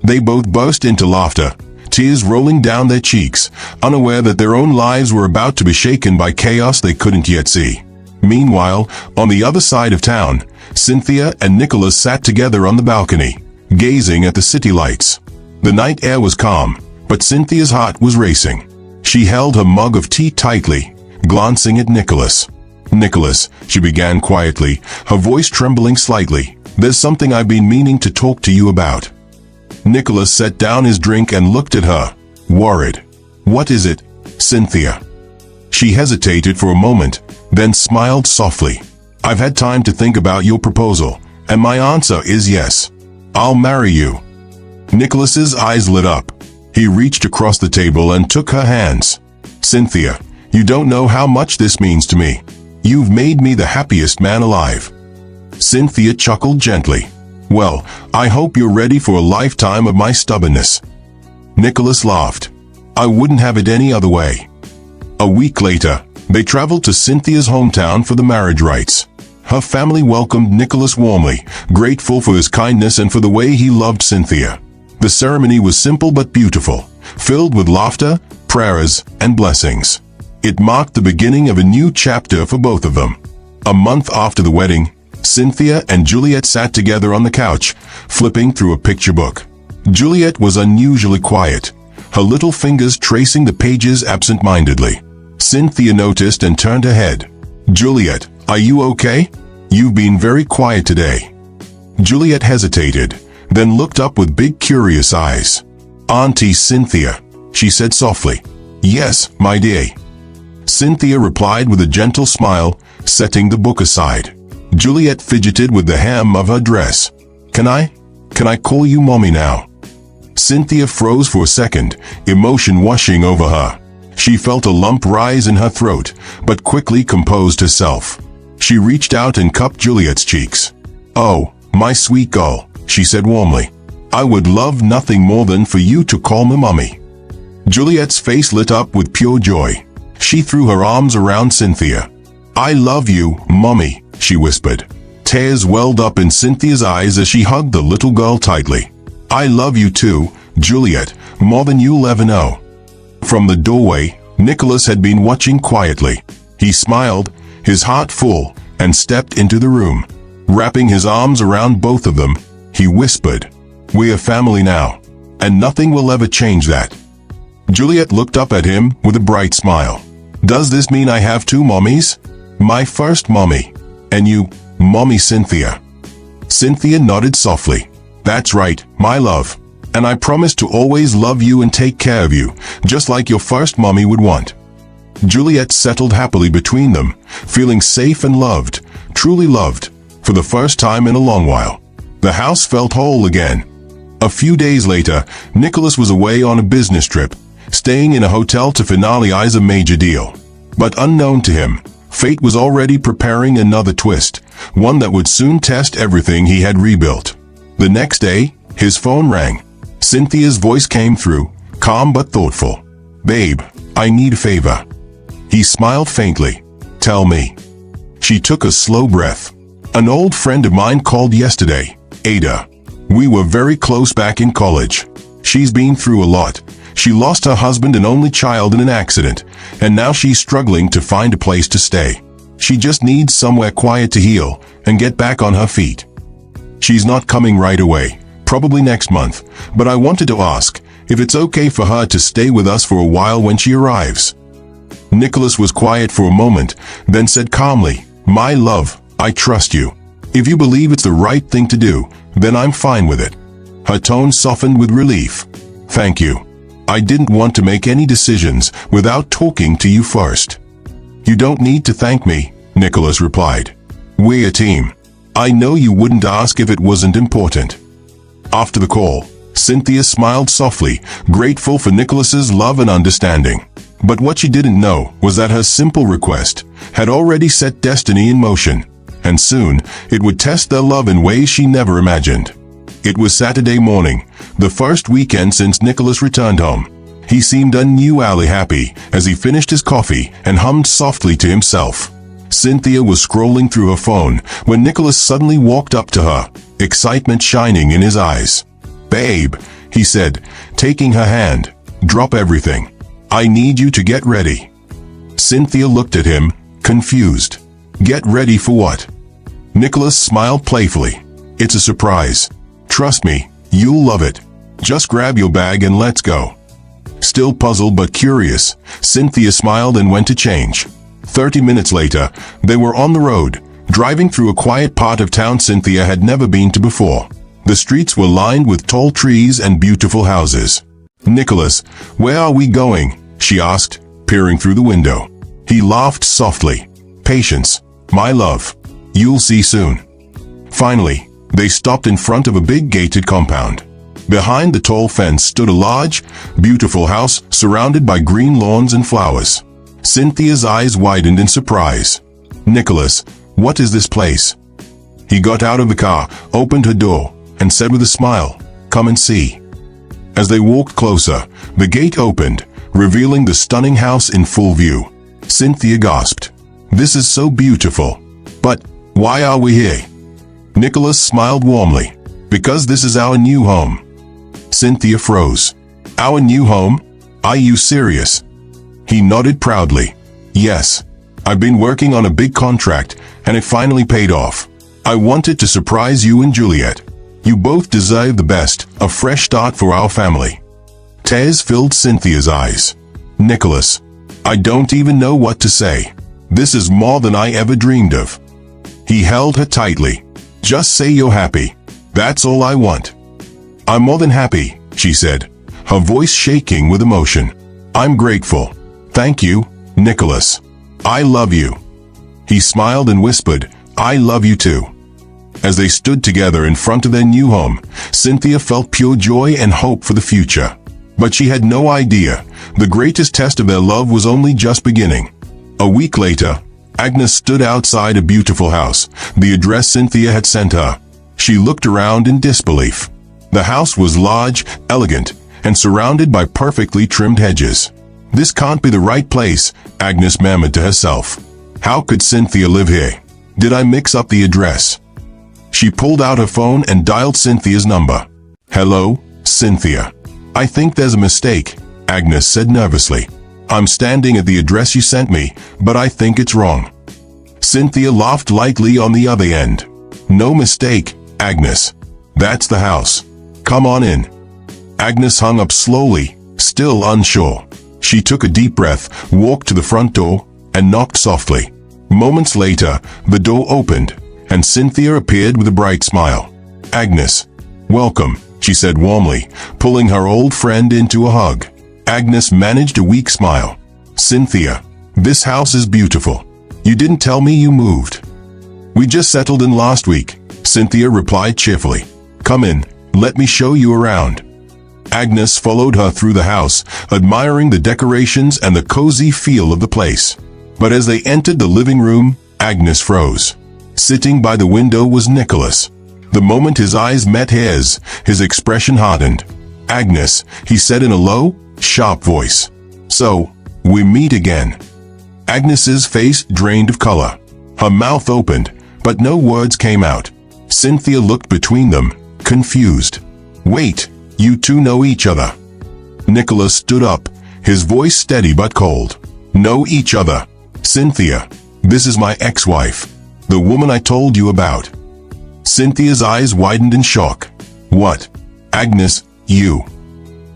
Speaker 2: They both burst into laughter, tears rolling down their cheeks, unaware that their own lives were about to be shaken by chaos they couldn't yet see. Meanwhile, on the other side of town, Cynthia and Nicholas sat together on the balcony, gazing at the city lights. The night air was calm, but Cynthia's heart was racing. She held her mug of tea tightly, glancing at Nicholas. "Nicholas," she began quietly, her voice trembling slightly, "there's something I've been meaning to talk to you about." Nicholas set down his drink and looked at her, worried. "What is it, Cynthia?" She hesitated for a moment, then smiled softly. "I've had time to think about your proposal, and my answer is yes. I'll marry you." Nicholas's eyes lit up. He reached across the table and took her hands. "Cynthia, you don't know how much this means to me. You've made me the happiest man alive." Cynthia chuckled gently. "Well, I hope you're ready for a lifetime of my stubbornness." Nicholas laughed. "I wouldn't have it any other way." A week later, they traveled to Cynthia's hometown for the marriage rites. Her family welcomed Nicholas warmly, grateful for his kindness and for the way he loved Cynthia. The ceremony was simple but beautiful, filled with laughter, prayers, and blessings. It marked the beginning of a new chapter for both of them. A month after the wedding, Cynthia and Juliet sat together on the couch, flipping through a picture book. Juliet was unusually quiet, her little fingers tracing the pages absent-mindedly. Cynthia noticed and turned her head. "Juliet, are you okay? You've been very quiet today." Juliet hesitated, then looked up with big curious eyes. "Auntie Cynthia," she said softly. "Yes, my dear." Cynthia replied with a gentle smile, setting the book aside. Juliet fidgeted with the hem of her dress. Can I call you Mommy now?" Cynthia froze for a second, emotion washing over her. She felt a lump rise in her throat, but quickly composed herself. She reached out and cupped Juliet's cheeks. "Oh, my sweet girl," she said warmly. "I would love nothing more than for you to call me Mommy." Juliet's face lit up with pure joy. She threw her arms around Cynthia. "I love you, Mommy," she whispered. Tears welled up in Cynthia's eyes as she hugged the little girl tightly. "I love you too, Juliet, more than you'll ever know." From the doorway, Nicholas had been watching quietly. He smiled, his heart full, and stepped into the room. Wrapping his arms around both of them, he whispered, "We're family now, and nothing will ever change that." Juliet looked up at him with a bright smile. "Does this mean I have two mommies? My first mommy, and you, Mommy Cynthia?" Cynthia nodded softly. "That's right, my love. And I promise to always love you and take care of you, just like your first mommy would want." Juliet settled happily between them, feeling safe and loved, truly loved, for the first time in a long while. The house felt whole again. A few days later, Nicholas was away on a business trip, staying in a hotel to finalize a major deal. But unknown to him, fate was already preparing another twist, one that would soon test everything he had rebuilt. The next day, his phone rang. Cynthia's voice came through, calm but thoughtful. "Babe, I need a favor." He smiled faintly. "Tell me." She took a slow breath. "An old friend of mine called yesterday, Ada. We were very close back in college. She's been through a lot. She lost her husband and only child in an accident, and now she's struggling to find a place to stay. She just needs somewhere quiet to heal and get back on her feet. She's not coming right away, probably next month, but I wanted to ask if it's okay for her to stay with us for a while when she arrives." Nicholas was quiet for a moment, then said calmly, "My love, I trust you. If you believe it's the right thing to do, then I'm fine with it." Her tone softened with relief. "Thank you. I didn't want to make any decisions without talking to you first." "You don't need to thank me," Nicholas replied. "We're a team. I know you wouldn't ask if it wasn't important." After the call, Cynthia smiled softly, grateful for Nicholas's love and understanding. But what she didn't know was that her simple request had already set destiny in motion, and soon it would test their love in ways she never imagined. It was Saturday morning, the first weekend since Nicholas returned home. He seemed unusually happy as he finished his coffee and hummed softly to himself. Cynthia was scrolling through her phone when Nicholas suddenly walked up to her, excitement shining in his eyes. "Babe," he said, taking her hand, "drop everything. I need you to get ready." Cynthia looked at him, confused. "Get ready for what?" Nicholas smiled playfully. "It's a surprise. Trust me, you'll love it. Just grab your bag and let's go." Still puzzled but curious, Cynthia smiled and went to change. 30 minutes later, they were on the road, driving through a quiet part of town Cynthia had never been to before. The streets were lined with tall trees and beautiful houses. "Nicholas, where are we going?" she asked, peering through the window. He laughed softly. "Patience, my love. You'll see soon." Finally, they stopped in front of a big gated compound. Behind the tall fence stood a large, beautiful house surrounded by green lawns and flowers. Cynthia's eyes widened in surprise. "Nicholas, what is this place?" He got out of the car, opened her door, and said with a smile, "Come and see." As they walked closer, the gate opened, revealing the stunning house in full view. Cynthia gasped. "This is so beautiful. But why are we here?" Nicholas smiled warmly. "Because this is our new home." Cynthia froze. "Our new home? Are you serious?" He nodded proudly. "Yes. I've been working on a big contract, and it finally paid off. I wanted to surprise you and Juliet. You both deserve the best, a fresh start for our family." Tears filled Cynthia's eyes. "Nicholas, I don't even know what to say. This is more than I ever dreamed of." He held her tightly. "Just say you're happy. That's all I want." "I'm more than happy," she said, her voice shaking with emotion. "I'm grateful. Thank you, Nicholas. I love you." He smiled and whispered, "I love you too." As they stood together in front of their new home, Cynthia felt pure joy and hope for the future. But she had no idea the greatest test of their love was only just beginning. A week later, Agnes stood outside a beautiful house, the address Cynthia had sent her. She looked around in disbelief. The house was large, elegant, and surrounded by perfectly trimmed hedges. "This can't be the right place," Agnes murmured to herself. "How could Cynthia live here? Did I mix up the address?" She pulled out her phone and dialed Cynthia's number. "Hello, Cynthia. I think there's a mistake," Agnes said nervously. "I'm standing at the address you sent me, but I think it's wrong." Cynthia laughed lightly on the other end. "No mistake, Agnes. That's the house. Come on in." Agnes hung up slowly, still unsure. She took a deep breath, walked to the front door, and knocked softly. Moments later, the door opened, and Cynthia appeared with a bright smile. "Agnes, welcome," she said warmly, pulling her old friend into a hug. Agnes managed a weak smile. "Cynthia, this house is beautiful. You didn't tell me you moved." "We just settled in last week," Cynthia replied cheerfully. "Come in, Let me show you around." Agnes followed her through the house, admiring the decorations and the cozy feel of the place. But as they entered the living room, Agnes froze. Sitting by the window was Nicholas. The moment his eyes met his expression hardened. "Agnes," he said in a low, sharp voice. "So, we meet again." Agnes's face drained of color. Her mouth opened, but no words came out. Cynthia looked between them, confused. "Wait, you two know each other?" Nicholas stood up, his voice steady but cold. "Know each other? Cynthia, this is my ex-wife, the woman I told you about." Cynthia's eyes widened in shock. "What? Agnes, you?"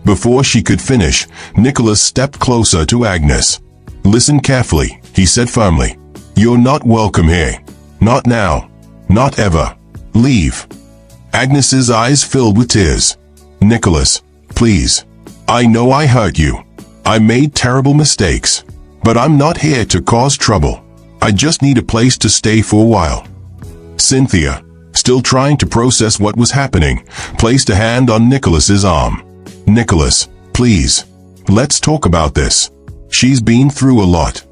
Speaker 2: Before she could finish, Nicholas stepped closer to Agnes. "Listen carefully," he said firmly. "You're not welcome here. Not now. Not ever. Leave." Agnes's eyes filled with tears. "Nicholas, please. I know I hurt you. I made terrible mistakes. But I'm not here to cause trouble. I just need a place to stay for a while." Cynthia, still trying to process what was happening, placed a hand on Nicholas's arm. "Nicholas, please. Let's talk about this. She's been through a lot."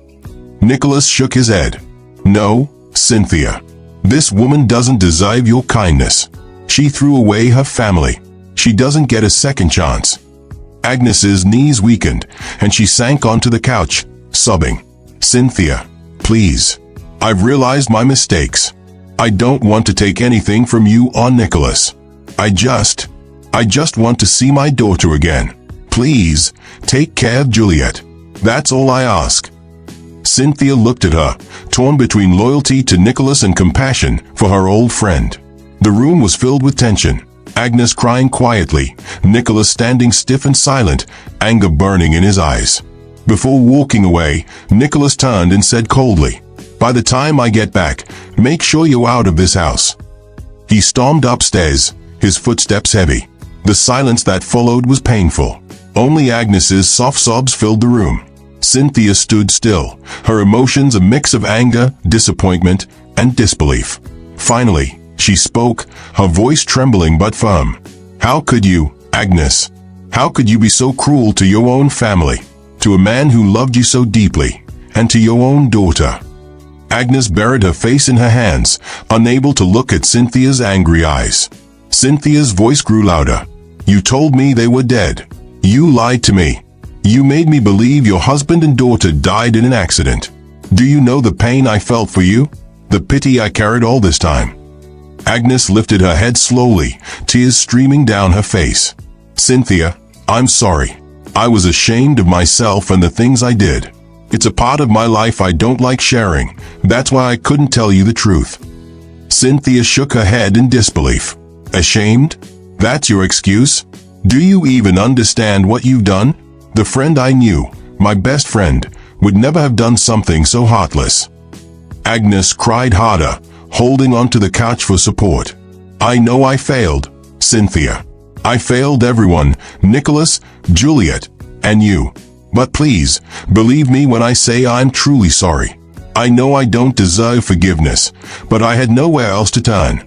Speaker 2: Nicholas shook his head. "No, Cynthia. This woman doesn't deserve your kindness. She threw away her family. She doesn't get a second chance." Agnes's knees weakened, and she sank onto the couch, sobbing. "Cynthia, please. I've realized my mistakes. I don't want to take anything from you or Nicholas. I just want to see my daughter again. Please, take care of Juliet. That's all I ask." Cynthia looked at her, torn between loyalty to Nicholas and compassion for her old friend. The room was filled with tension. Agnes crying quietly, Nicholas standing stiff and silent, anger burning in his eyes. Before walking away, Nicholas turned and said coldly, "By the time I get back, make sure you're out of this house." He stormed upstairs, his footsteps heavy. The silence that followed was painful. Only Agnes's soft sobs filled the room. Cynthia stood still, her emotions a mix of anger, disappointment, and disbelief. Finally, she spoke, her voice trembling but firm. "How could you, Agnes? How could you be so cruel to your own family, to a man who loved you so deeply, and to your own daughter?" Agnes buried her face in her hands, unable to look at Cynthia's angry eyes. Cynthia's voice grew louder. "You told me they were dead. You lied to me. You made me believe your husband and daughter died in an accident. Do you know the pain I felt for you? The pity I carried all this time?" Agnes lifted her head slowly, tears streaming down her face. "Cynthia, I'm sorry. I was ashamed of myself and the things I did. It's a part of my life I don't like sharing. That's why I couldn't tell you the truth." Cynthia shook her head in disbelief. "Ashamed? That's your excuse? Do you even understand what you've done? The friend I knew, my best friend, would never have done something so heartless." Agnes cried harder, holding onto the couch for support. "I know I failed, Cynthia. I failed everyone, Nicholas, Juliet, and you. But please, believe me when I say I'm truly sorry. I know I don't deserve forgiveness, but I had nowhere else to turn."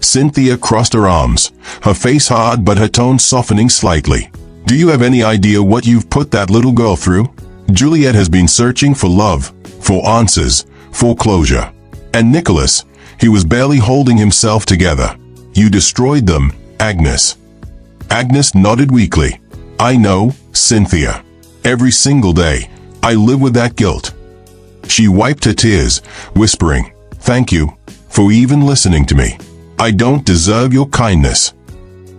Speaker 2: Cynthia crossed her arms, her face hard but her tone softening slightly. "Do you have any idea what you've put that little girl through? Juliet has been searching for love, for answers, for closure. And Nicholas, he was barely holding himself together. You destroyed them, Agnes." Agnes nodded weakly. "I know, Cynthia. Every single day, I live with that guilt." She wiped her tears, whispering, "Thank you for even listening to me. I don't deserve your kindness."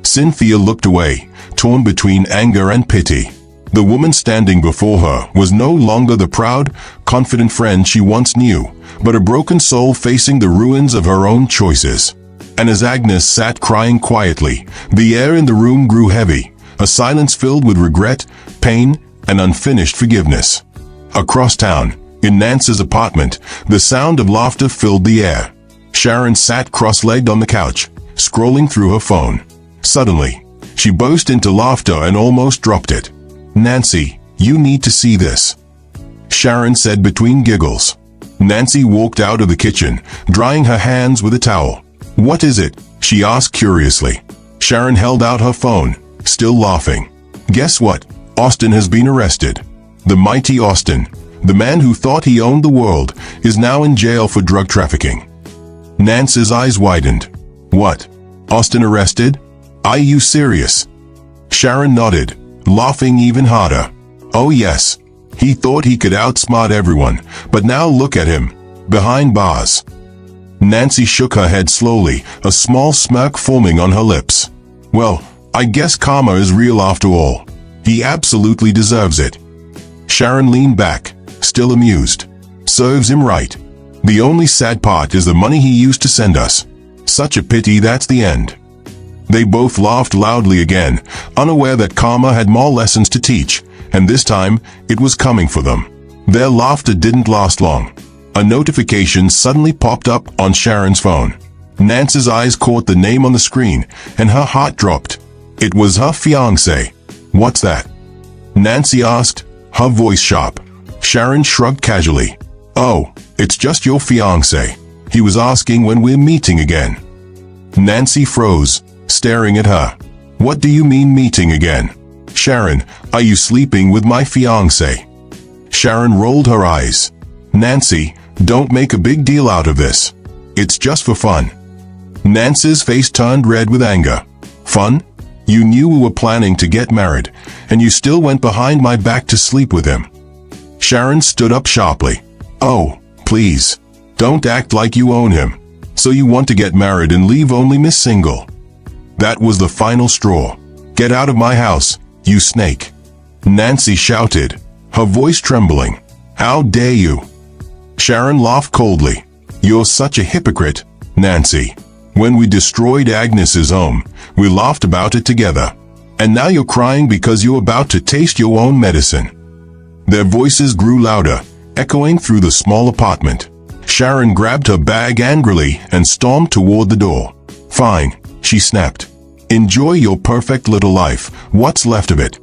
Speaker 2: Cynthia looked away, torn between anger and pity. The woman standing before her was no longer the proud, confident friend she once knew, but a broken soul facing the ruins of her own choices. And as Agnes sat crying quietly, the air in the room grew heavy, a silence filled with regret, pain, and unfinished forgiveness. Across town, in Nance's apartment, the sound of laughter filled the air. Sharon sat cross-legged on the couch, scrolling through her phone. Suddenly, she burst into laughter and almost dropped it. "Nancy, you need to see this," Sharon said between giggles. Nancy walked out of the kitchen, drying her hands with a towel. "What is it?" she asked curiously. Sharon held out her phone, still laughing. Guess what? Austin has been arrested. The mighty Austin, the man who thought he owned the world, is now in jail for drug trafficking. Nancy's eyes widened. What? Austin arrested? Are you serious? Sharon nodded, laughing even harder. Oh yes. He thought he could outsmart everyone, but now look at him, behind bars. Nancy shook her head slowly, a small smirk forming on her lips. Well, I guess karma is real after all. He absolutely deserves it. Sharon leaned back, still amused. Serves him right. The only sad part is the money he used to send us. Such a pity that's the end. They both laughed loudly again, unaware that karma had more lessons to teach, and this time, it was coming for them. Their laughter didn't last long. A notification suddenly popped up on Sharon's phone. Nancy's eyes caught the name on the screen, and her heart dropped. It was her fiancé. What's that? Nancy asked, her voice sharp. Sharon shrugged casually. Oh, it's just your fiancé. He was asking when we're meeting again. Nancy froze, staring at her. What do you mean meeting again? Sharon, are you sleeping with my fiancé? Sharon rolled her eyes. Nancy, don't make a big deal out of this. It's just for fun. Nancy's face turned red with anger. Fun? You knew we were planning to get married, and you still went behind my back to sleep with him. Sharon stood up sharply. Oh, please. Don't act like you own him. So you want to get married and leave only Miss Single. That was the final straw. Get out of my house, you snake. Nancy shouted, her voice trembling. How dare you? Sharon laughed coldly. You're such a hypocrite, Nancy. When we destroyed Agnes's home, we laughed about it together. And now you're crying because you're about to taste your own medicine. Their voices grew louder, echoing through the small apartment. Sharon grabbed her bag angrily and stormed toward the door. Fine, she snapped. Enjoy your perfect little life, what's left of it.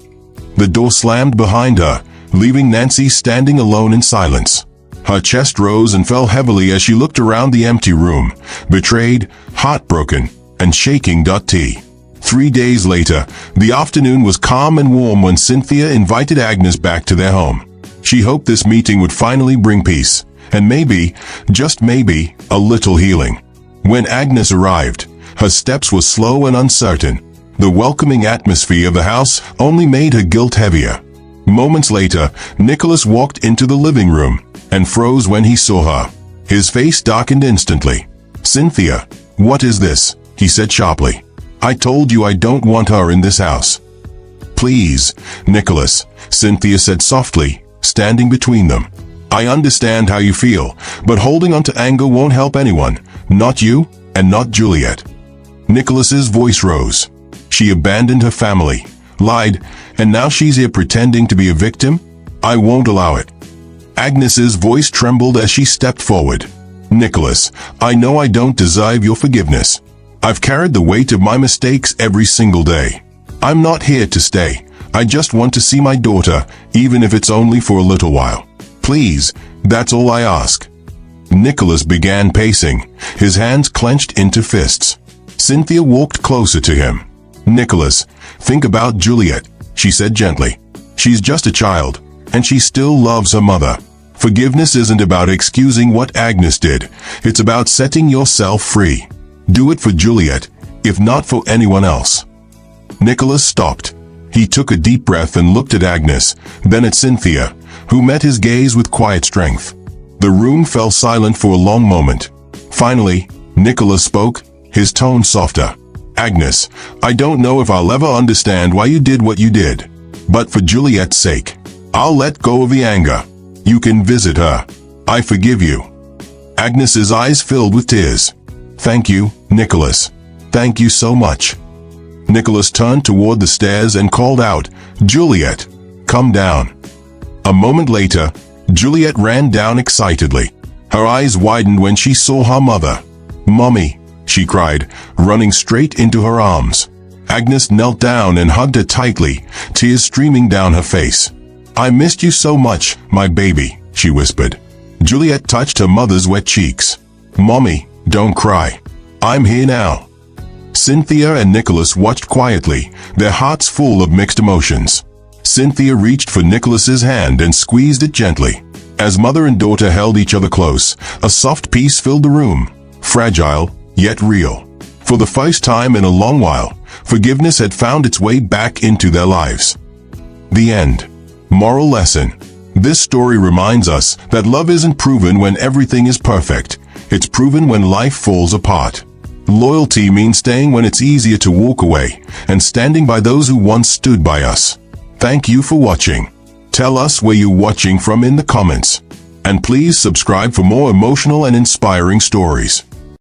Speaker 2: The door slammed behind her, leaving Nancy standing alone in silence. Her chest rose and fell heavily as she looked around the empty room, betrayed, heartbroken, and shaking. 3 days later, the afternoon was calm and warm when Cynthia invited Agnes back to their home. She hoped this meeting would finally bring peace, and maybe, just maybe, a little healing. When Agnes arrived, her steps were slow and uncertain. The welcoming atmosphere of the house only made her guilt heavier. Moments later, Nicholas walked into the living room and froze when he saw her. His face darkened instantly. Cynthia, what is this? He said sharply. I told you I don't want her in this house. Please, Nicholas, Cynthia said softly, standing between them. I understand how you feel, but holding on to anger won't help anyone, not you, and not Juliet. Nicholas's voice rose. She abandoned her family, lied, and now she's here pretending to be a victim? I won't allow it. Agnes's voice trembled as she stepped forward. Nicholas, I know I don't deserve your forgiveness. I've carried the weight of my mistakes every single day. I'm not here to stay. I just want to see my daughter, even if it's only for a little while. Please, that's all I ask. Nicholas began pacing, his hands clenched into fists. Cynthia walked closer to him. Nicholas, think about Juliet, she said gently. She's just a child, and she still loves her mother. Forgiveness isn't about excusing what Agnes did. It's about setting yourself free. Do it for Juliet, if not for anyone else. Nicholas stopped. He took a deep breath and looked at Agnes, then at Cynthia, who met his gaze with quiet strength. The room fell silent for a long moment. Finally, Nicholas spoke, his tone softer. Agnes, I don't know if I'll ever understand why you did what you did. But for Juliet's sake, I'll let go of the anger. You can visit her. I forgive you. Agnes's eyes filled with tears. Thank you, Nicholas. Thank you so much. Nicholas turned toward the stairs and called out, Juliet, come down. A moment later, Juliet ran down excitedly. Her eyes widened when she saw her mother. Mommy, she cried, running straight into her arms. Agnes knelt down and hugged her tightly, tears streaming down her face. I missed you so much, my baby, she whispered. Juliet touched her mother's wet cheeks. Mommy, don't cry. I'm here now. Cynthia and Nicholas watched quietly, their hearts full of mixed emotions. Cynthia reached for Nicholas's hand and squeezed it gently. As mother and daughter held each other close, a soft peace filled the room, fragile, yet real. For the first time in a long while, forgiveness had found its way back into their lives. The end. Moral lesson. This story reminds us that love isn't proven when everything is perfect. It's proven when life falls apart. Loyalty means staying when it's easier to walk away, and standing by those who once stood by us. Thank you for watching. Tell us where you're watching from in the comments. And please subscribe for more emotional and inspiring stories.